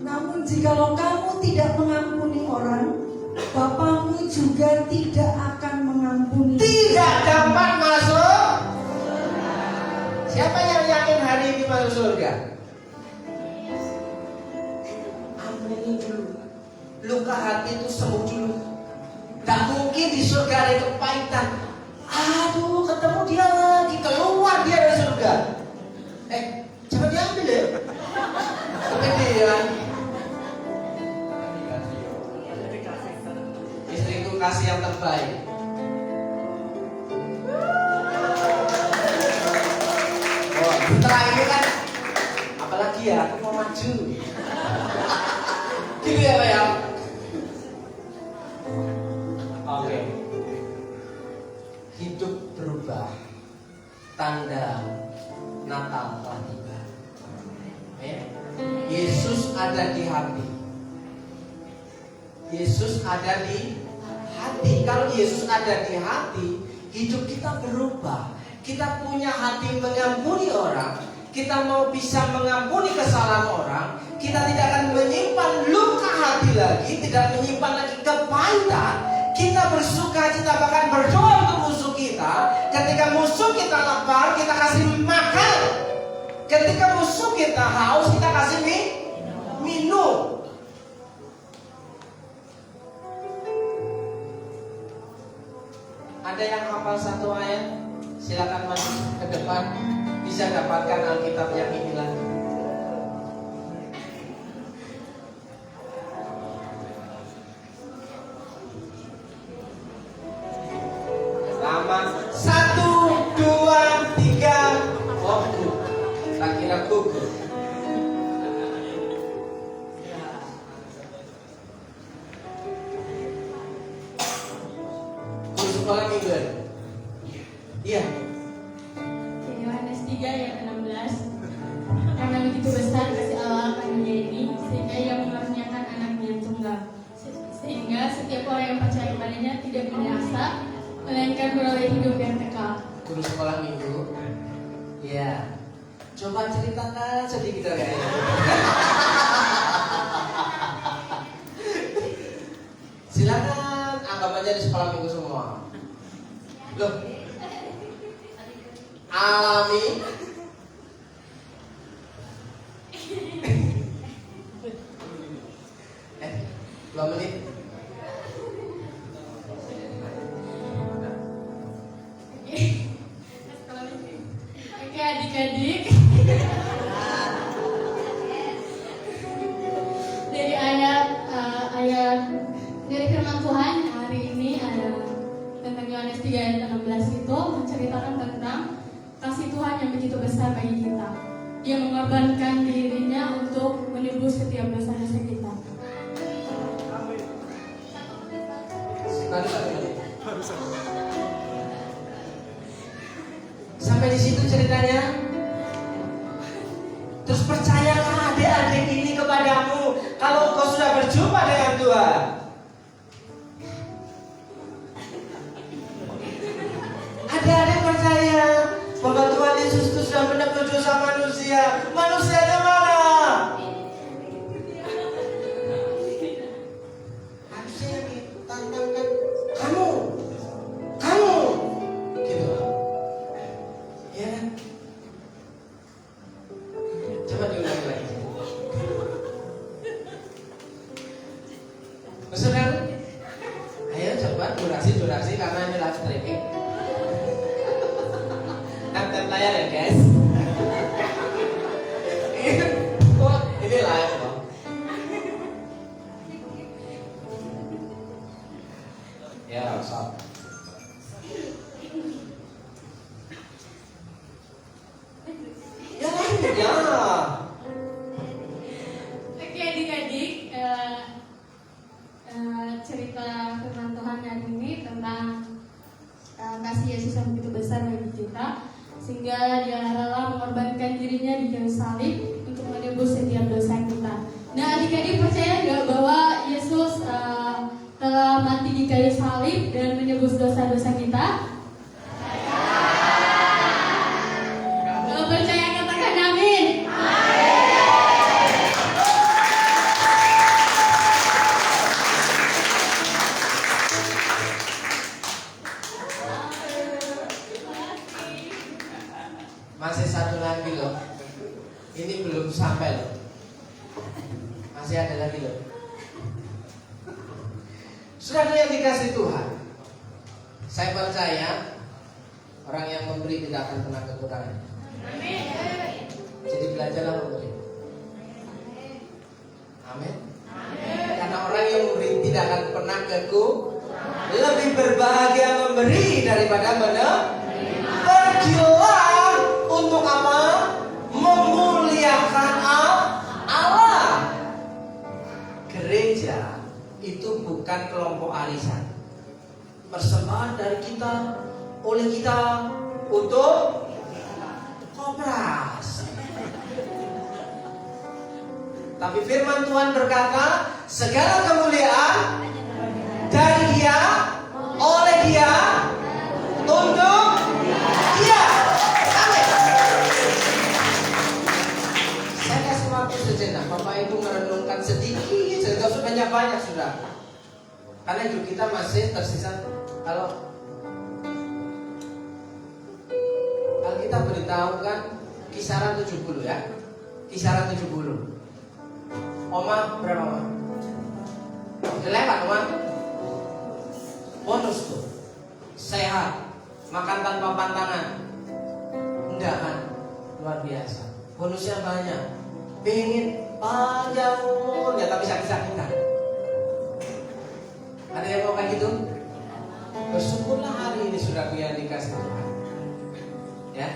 Namun jikalau kamu tidak mengampuni orang, Bapamu juga tidak akan mengampuni. tidak dapat masuk. Siapa yang yakin hari ini masuk surga? Ampuni dulu. Luka hati itu sembuh dulu. Tak mungkin di surga ada kepahitan. Aduh, ketemu dia lagi, keluar dia dari surga. Jangan diambil ya. Kepedean. Istriku kasih yang terbaik. setelah ini kan apalagi ya, aku mau maju. Gitu ya Pak ya. Oke. Hidup berubah. Tanda Natal telah tiba. Yesus ada di hati. Yesus ada di hati. Kalau Yesus ada di hati, hidup kita berubah. Kita punya hati mengampuni orang. Kita mau bisa mengampuni kesalahan orang. Kita tidak akan menyimpan luka hati lagi, tidak menyimpan lagi kepahitan. Kita bersuka cita, bahkan berdoa untuk musuh kita. Ketika musuh kita lapar, kita kasih makan. Ketika musuh kita haus, kita kasih minum. Ada yang hafal satu ayat? Silakan maju ke depan. Bisa dapatkan Alkitab yang ini lagi. Lama 1, 2, 3. Waktu. Tak kira gugur. Guru sekolah minggu. Iya. Yohanes 3 ayat 16. Karena begitu besar kasih Allah akan dunia ini, sehingga Ia mengaruniakan anaknya yang tunggal, sehingga setiap orang yang percaya kepadanya tidak binasa, melainkan beroleh hidup yang kekal. Guru sekolah minggu. Iya. Coba ceritakan sedikit kayaknya. Silakan anggap aja di sekolah minggu semua. Loh. Alami. Dua menit. Oke adik-adik. Dari dari firman Tuhan hari ini ada tentang Yohanes 3 ayat 16 itu menceritakan tentang kasih Tuhan yang begitu besar bagi kita. Dia mengorbankan dirinya untuk menebus setiap dosa-dosa kita. Sampai di situ ceritanya. Terus percayalah adik-adik ini kepadamu kalau engkau sudah berjumpa dengan Tuhan. Adik-adik percaya bahwa Tuhan Yesus itu sudah menebus dosa manusia. Manusianya mana? Harusnya yang ditantangkan kamu, gitu. Ya kan? Coba diulangi lagi. Saudara, ayo coba durasi karena ini live streaming. Tap layar ya guys. Ini live loh. Ya, stop. Ya, ya. Oke adik-adik, cerita firman Tuhan hari ini tentang kasih Yesus yang begitu besar bagi kita, sehingga Dia rela mengorbankan dirinya di kayu salib untuk menebus setiap dosa kita. Nah adik-adik percaya nggak bahwa Yesus telah mati di kayu salib dan menebus dosa-dosa kita? Kalau percaya katakan amin. Masih satu lagi loh. Ini belum sampai loh. Masih ada lagi loh. Saudara yang dikasih Tuhan, saya percaya orang yang memberi tidak akan pernah kekurangan. Jadi belajarlah memberi. Amin. Karena orang yang memberi tidak akan pernah kekurangan. Lebih berbahagia memberi daripada menerima. Pergilah untuk apa? gereja itu bukan kelompok arisan. Persembahan dari kita, oleh kita, untuk koperasi. Tapi firman Tuhan berkata, segala kemuliaan dari Dia, oleh Dia, untuk Dia. Amin. Saya kasih waktu sejenak, Bapak Ibu merenungkan sedikit, tidak usah banyak-banyak sudah. Karena hidup kita masih tersisa. Kalau kita beritahu kan kisaran 70 ya. Kisaran 70. Oma berapa, Oma? Lewat, Oma. Bonus tuh. Sehat, makan tanpa pantangan. Enggak kan? Luar biasa. Bonusnya banyak. Pengen panjang umurnya tapi sakit-sakitan. Ada yang mau kayak gitu? Bersyukurlah hari ini sudah punya dikasih Tuhan. Ya.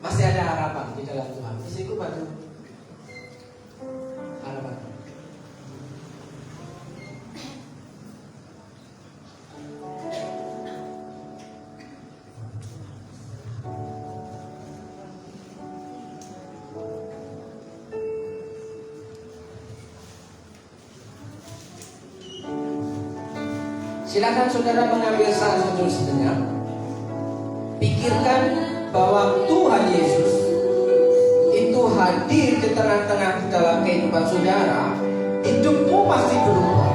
Masih ada harapan di dalam Tuhan. Isiku bantu. Harapan. Silakan saudara mengambil salah satu sejenak. Pikirkan bahwa Tuhan Yesus itu hadir di tengah-tengah dalam kehidupan saudara. Hidupmu pasti berubah.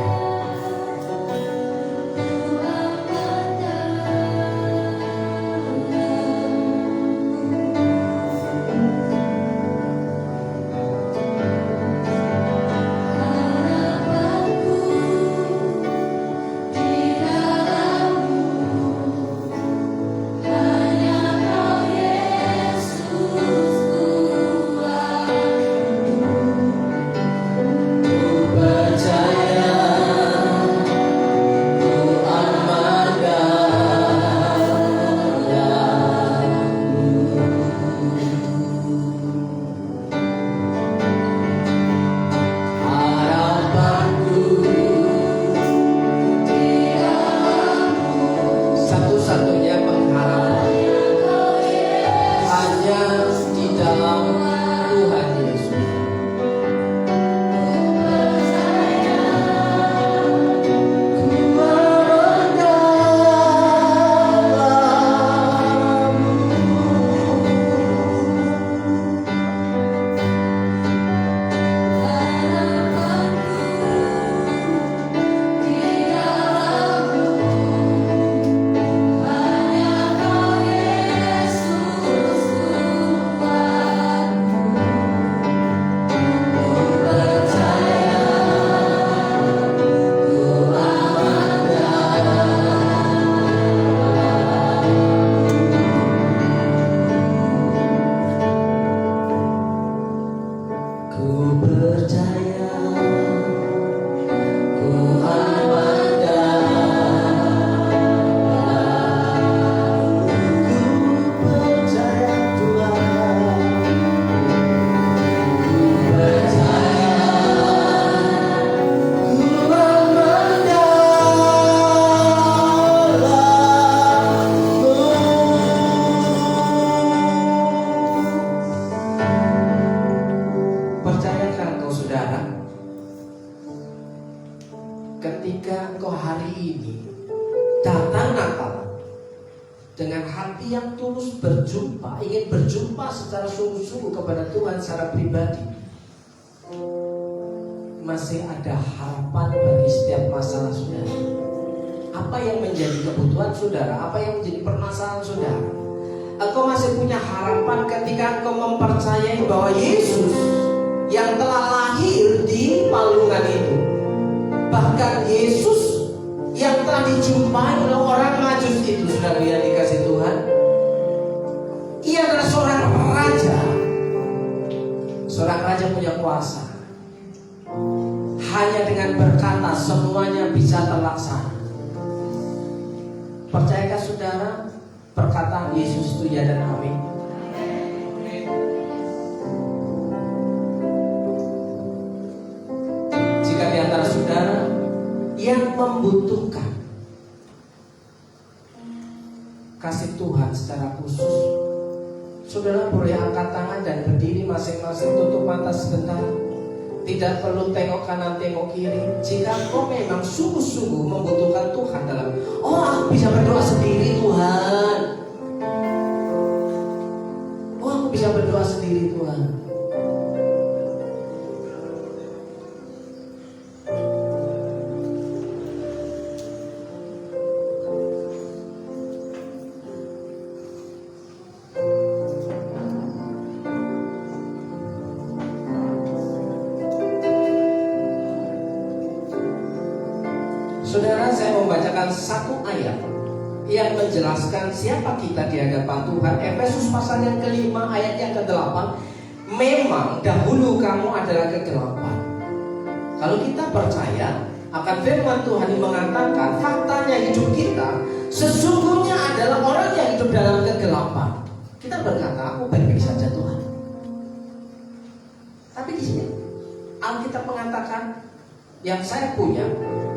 Ketika engkau hari ini datang Natal dengan hati yang tulus berjumpa, ingin berjumpa secara sungguh-sungguh kepada Tuhan secara pribadi, masih ada harapan bagi setiap masalah saudara. Apa yang menjadi kebutuhan saudara, apa yang menjadi permasalahan saudara, engkau masih punya harapan ketika engkau mempercayai bahwa Yesus yang telah lahir di palungan itu, bahkan Yesus yang telah dijumpai oleh orang Majus itu, saudara yang dikasih Tuhan, ia adalah seorang raja. Seorang raja punya kuasa. Hanya dengan berkata semuanya bisa terlaksana. Percayakah saudara perkataan Yesus itu ya dan amin? yang membutuhkan kasih Tuhan secara khusus, saudara boleh angkat tangan dan berdiri masing-masing, tutup mata sebentar. Tidak perlu tengok kanan, tengok kiri. Jika kau memang sungguh-sungguh membutuhkan Tuhan dalam, oh aku bisa berdoa sendiri Tuhan, oh aku bisa berdoa sendiri Tuhan. Saudara, saya membacakan satu ayat yang menjelaskan siapa kita di hadapan Tuhan. Efesus pasal yang kelima ayat yang ke-8. Memang dahulu kamu adalah kegelapan. Kalau kita percaya akan firman Tuhan yang mengatakan faktanya hidup kita sesungguhnya adalah orang yang hidup dalam kegelapan, kita berkata aku baik-baik saja Tuhan. Tapi di sini Alkitab mengatakan yang saya punya,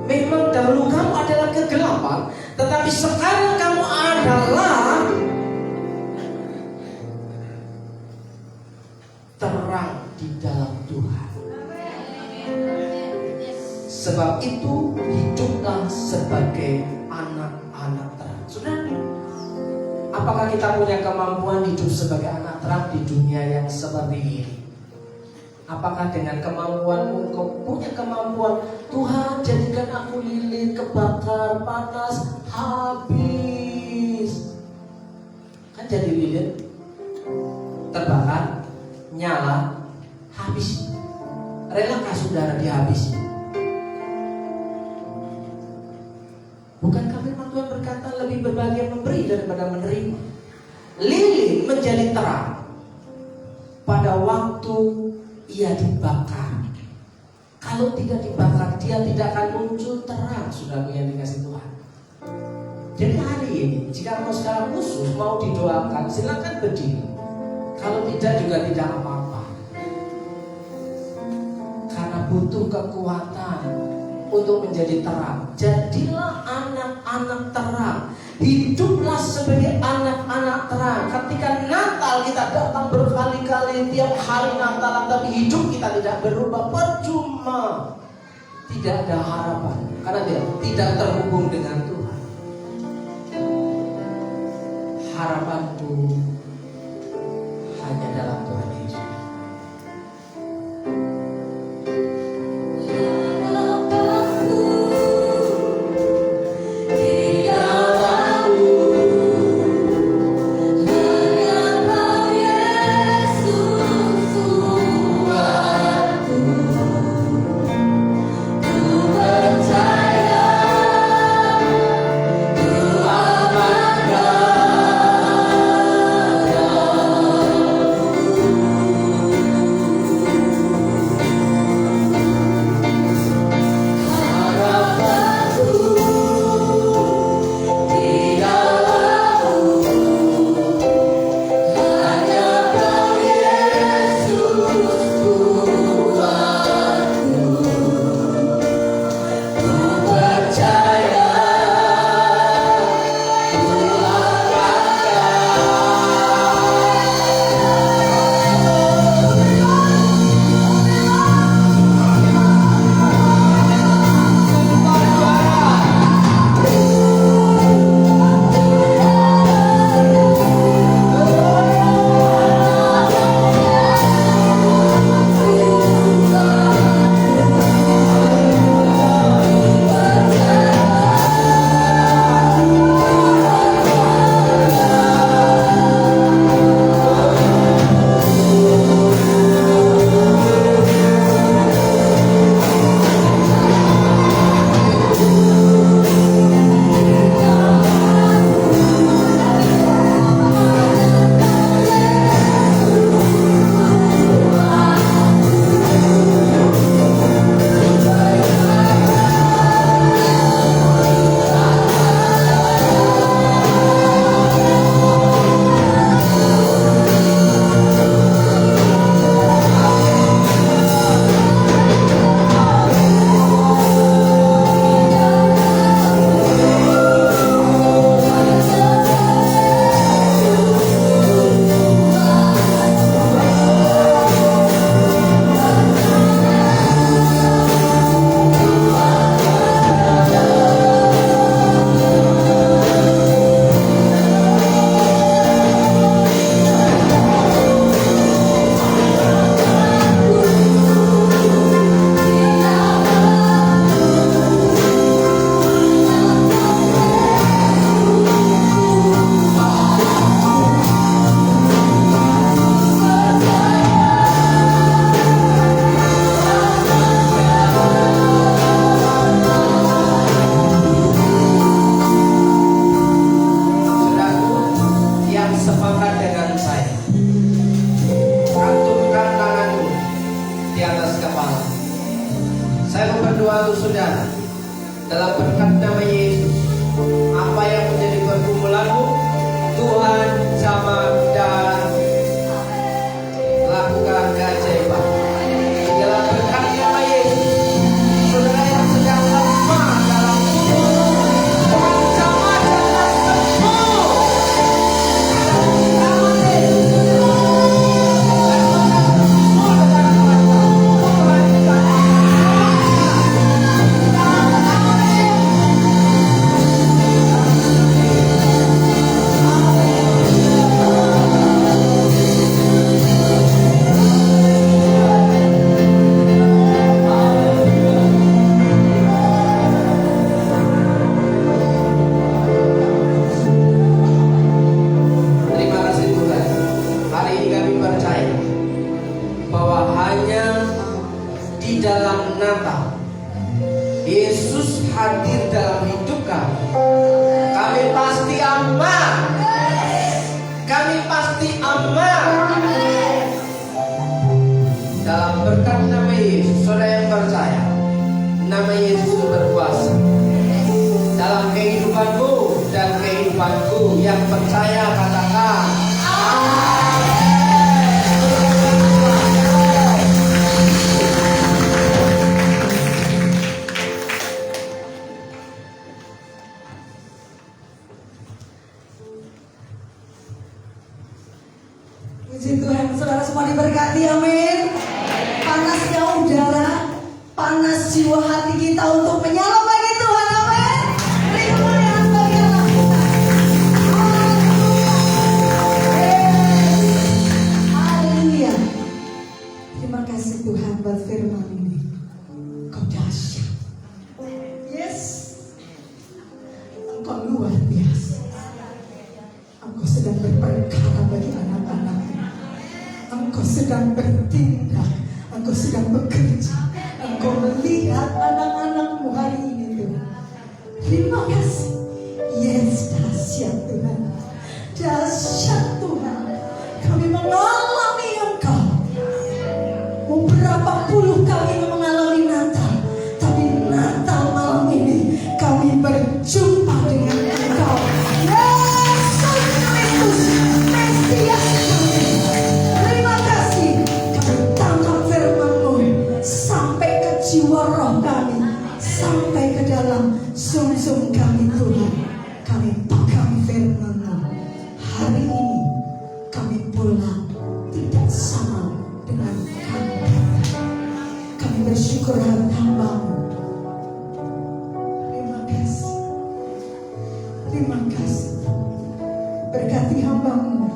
memang dahulu kamu adalah kegelapan, tetapi sekarang kamu adalah terang di dalam Tuhan. Sebab itu hiduplah sebagai anak-anak terang. Saudara, apakah kita punya kemampuan hidup sebagai anak terang di dunia yang seperti ini? Apakah dengan kemampuanmu kau punya kemampuan, Tuhan jadikan aku lilin, kebakar, panas, habis. Kan jadi lilin, terbakar, nyala, habis. Relakah saudara dihabisi? Bukankah firman Tuhan berkata lebih berbahagia memberi daripada menerima? Lilin menjadi terang pada waktu ia dibakar. Kalau tidak dibakar, dia tidak akan muncul terang, saudaraku yang dikasihi Tuhan. Jadi hari ini, jika mau secara khusus mau didoakan, silakan berdiri. Kalau tidak juga tidak apa-apa. Karena butuh kekuatan untuk menjadi terang. Jadilah anak-anak terang. Hiduplah sebagai anak-anak terang. Ketika Natal kita datang berkali-kali tiap hari Natal, tapi hidup kita tidak berubah, percuma. Tidak ada harapan karena dia tidak terhubung dengan Tuhan. Harapanku hanya dalam Tuhan Yesus. Percaya kepala. Saya mau berdoa untuk saudara. Dalam berkat nama Yesus, apa yang menjadi pergumulanmu, Tuhan jamah dan lakukan keajaiban. Dalam berkat nama Yesus, saudara yang sedang lemah dalam tubuh, Tuhan jamah dan sembuh. Nama Yesus. Terima kasih Tuhan. Hari ini kami percaya bahwa hanya di dalam Natal Yesus hadir dalam hidup kami. Kami pasti aman. Kami pasti aman. Dalam berkat nama Yesus, saudara yang percaya, nama Yesus itu berkuasa dalam kehidupanmu dan kehidupanku. Yang percaya katakan Puji Tuhan, saudara semua diberkati, amin. Panasnya udara, panas jiwa hati kita untuk menyala bagi Tuhan, amin. Beri kemuliaan bagi Allah kita. Haleluya. Haleluya. Terima kasih Tuhan buat firman ini. Kau dahsyat. Yes. Engkau luar biasa. Engkau sedang berperkara bagi anak-anakmu. Engkau sedang bertindak. Engkau sedang bekerja. Engkau melihat anak-anakmu hari ini Tuhan. Terima kasih. Yes, dahsyat Tuhan. Dahsyat Tuhan. Kami mengalami Engkau. Beberapa puluh kali mengalami Natal. Tapi Natal malam ini kami berjumpa dengan Engkau. Yesus Kristus, Mesias kami. Terima kasih. Kami tangkap firman-Mu sampai ke jiwa roh kami, sampai ke dalam sum-sum kami Tuhan. Kami pegang firman-Mu. Hari ini kami pulang tidak sama dengan kami. Kami bersyukur hamba-Mu. Terima kasih. Terima kasih. Berkati hamba-Mu,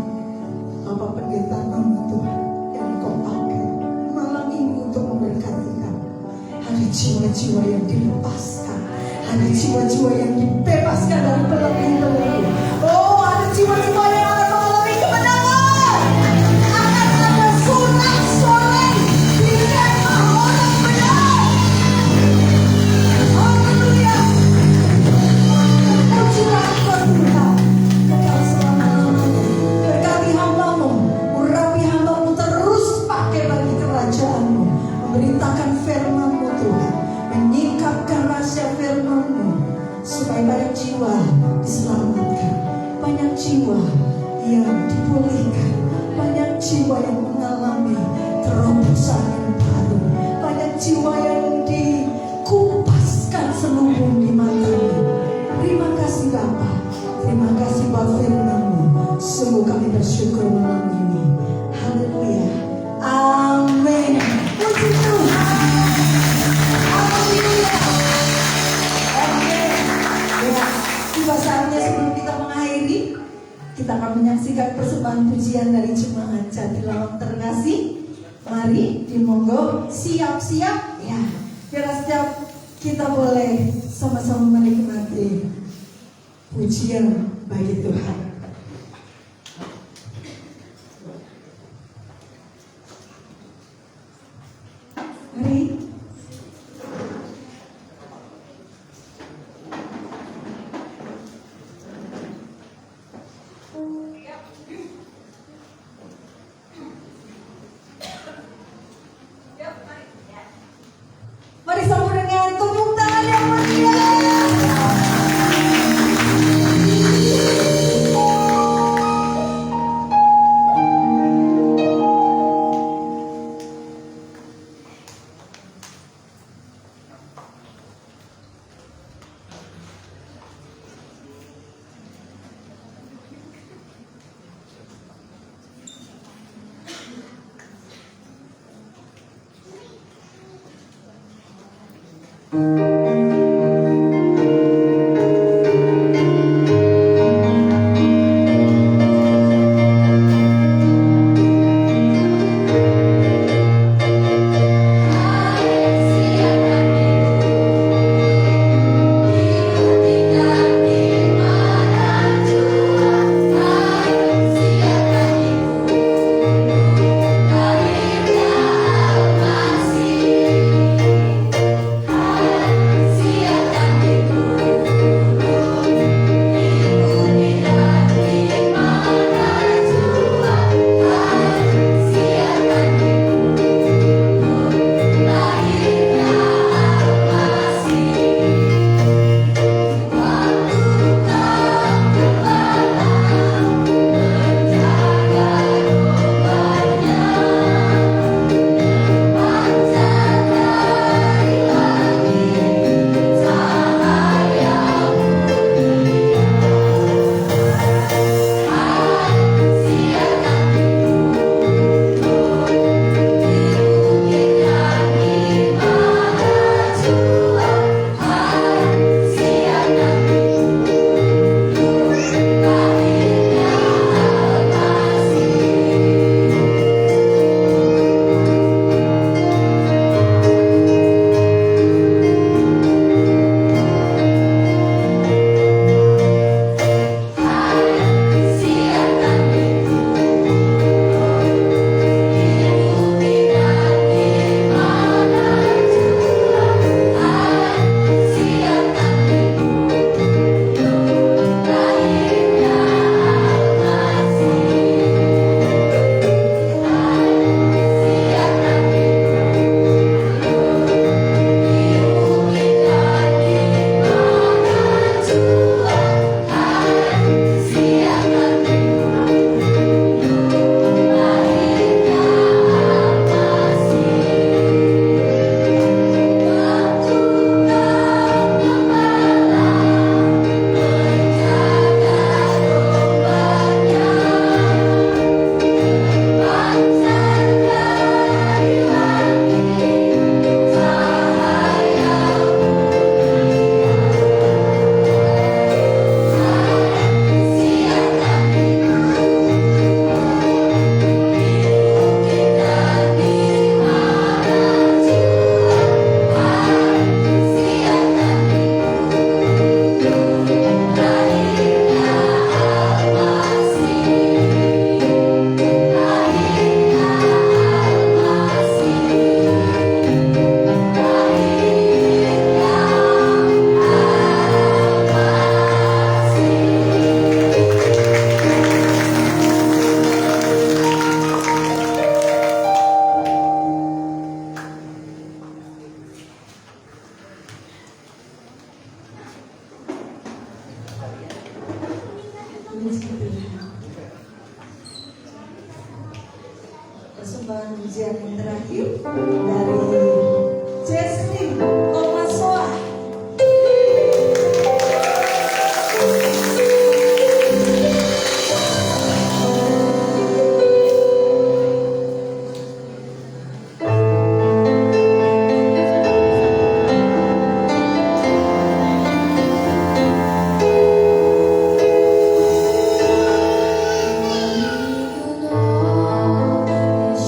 Bapak Pendeta Nono Tuhan, yang Kau pakai malam ini untuk memberkati kami. Ada jiwa-jiwa yang dilepaskan, ada jiwa-jiwa yang dibebaskan dari belenggu-belenggu. Oh, ada jiwa-jiwa yang akan mengalami kemenangan. Akan ada sorak-sorai di rumah orang benar. Haleluya. Pujilah Engkau Tuhan, kekal selama-lamanya. Berkati hamba-Mu, urapi hamba-Mu terus pakai bagi kerajaan-Mu. Memberitakan firman-Mu Tuhan, menyingkapkan rahasia firman-Mu, supaya banyak jiwa diselamatkan, banyak jiwa yang dipulihkan, banyak jiwa yang mengalami terobosan yang baru, banyak jiwa yang dikupaskan seluruh di matanya. Terima kasih Bapa, terima kasih buat firman-Mu. Sungguh kami bersyukur malam ini. Haleluya. Amin. Puji Tuhan. Haleluya. Oke. Ya, tiba saatnya sebelum kita mengakhiri, kita akan menyaksikan persembahan pujian dari jemaat Jatilawan terkasih. Mari dimonggo siap-siap ya. Biar setiap kita boleh sama-sama menikmati pujian bagi Tuhan. Mari. Persembahan ujian yang terakhir dari Jesslyn Komasoa.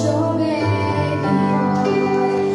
Your baby boy.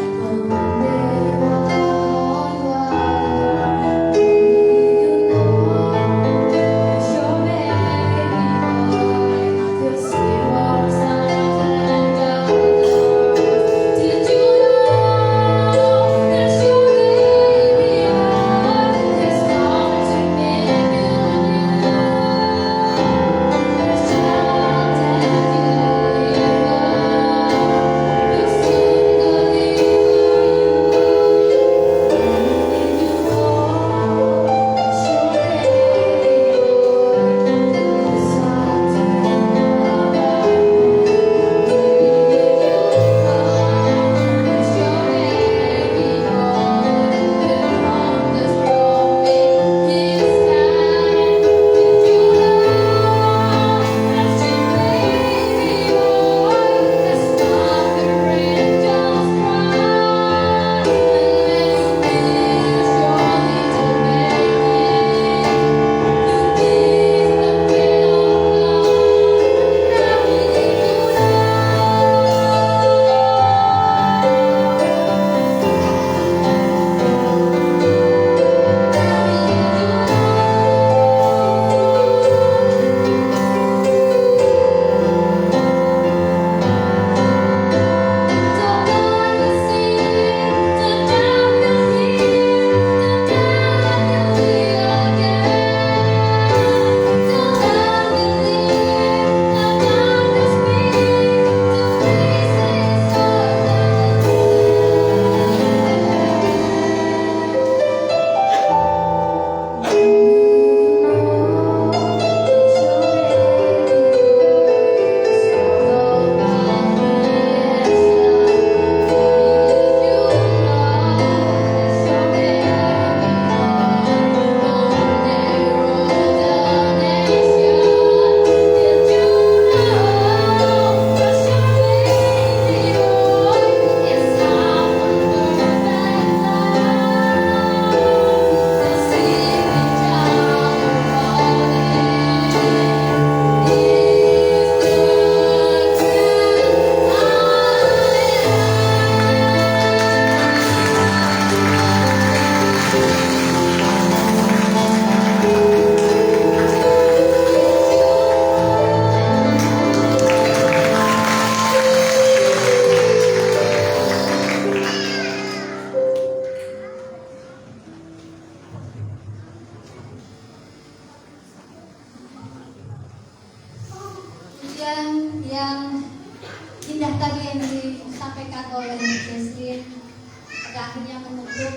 akhirnya menutup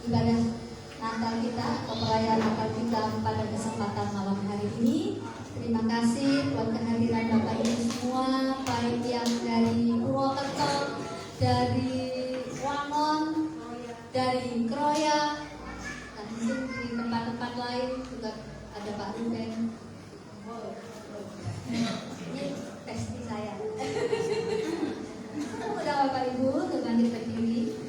ibadah Natal kita atau perayaan Natal kita pada kesempatan malam hari ini. Terima kasih buat kehadiran Bapak Ibu semua, baik yang dari Purwokerto, dari Wangon, dari Kroya, dan mungkin di tempat-tempat lain juga ada Pak Ruben. Ini pesti saya. Udah Bapak Ibu, berbanding berdiri.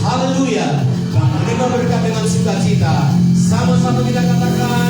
Haleluya. Menerima berkat dengan sukacita. Sama-sama kita katakan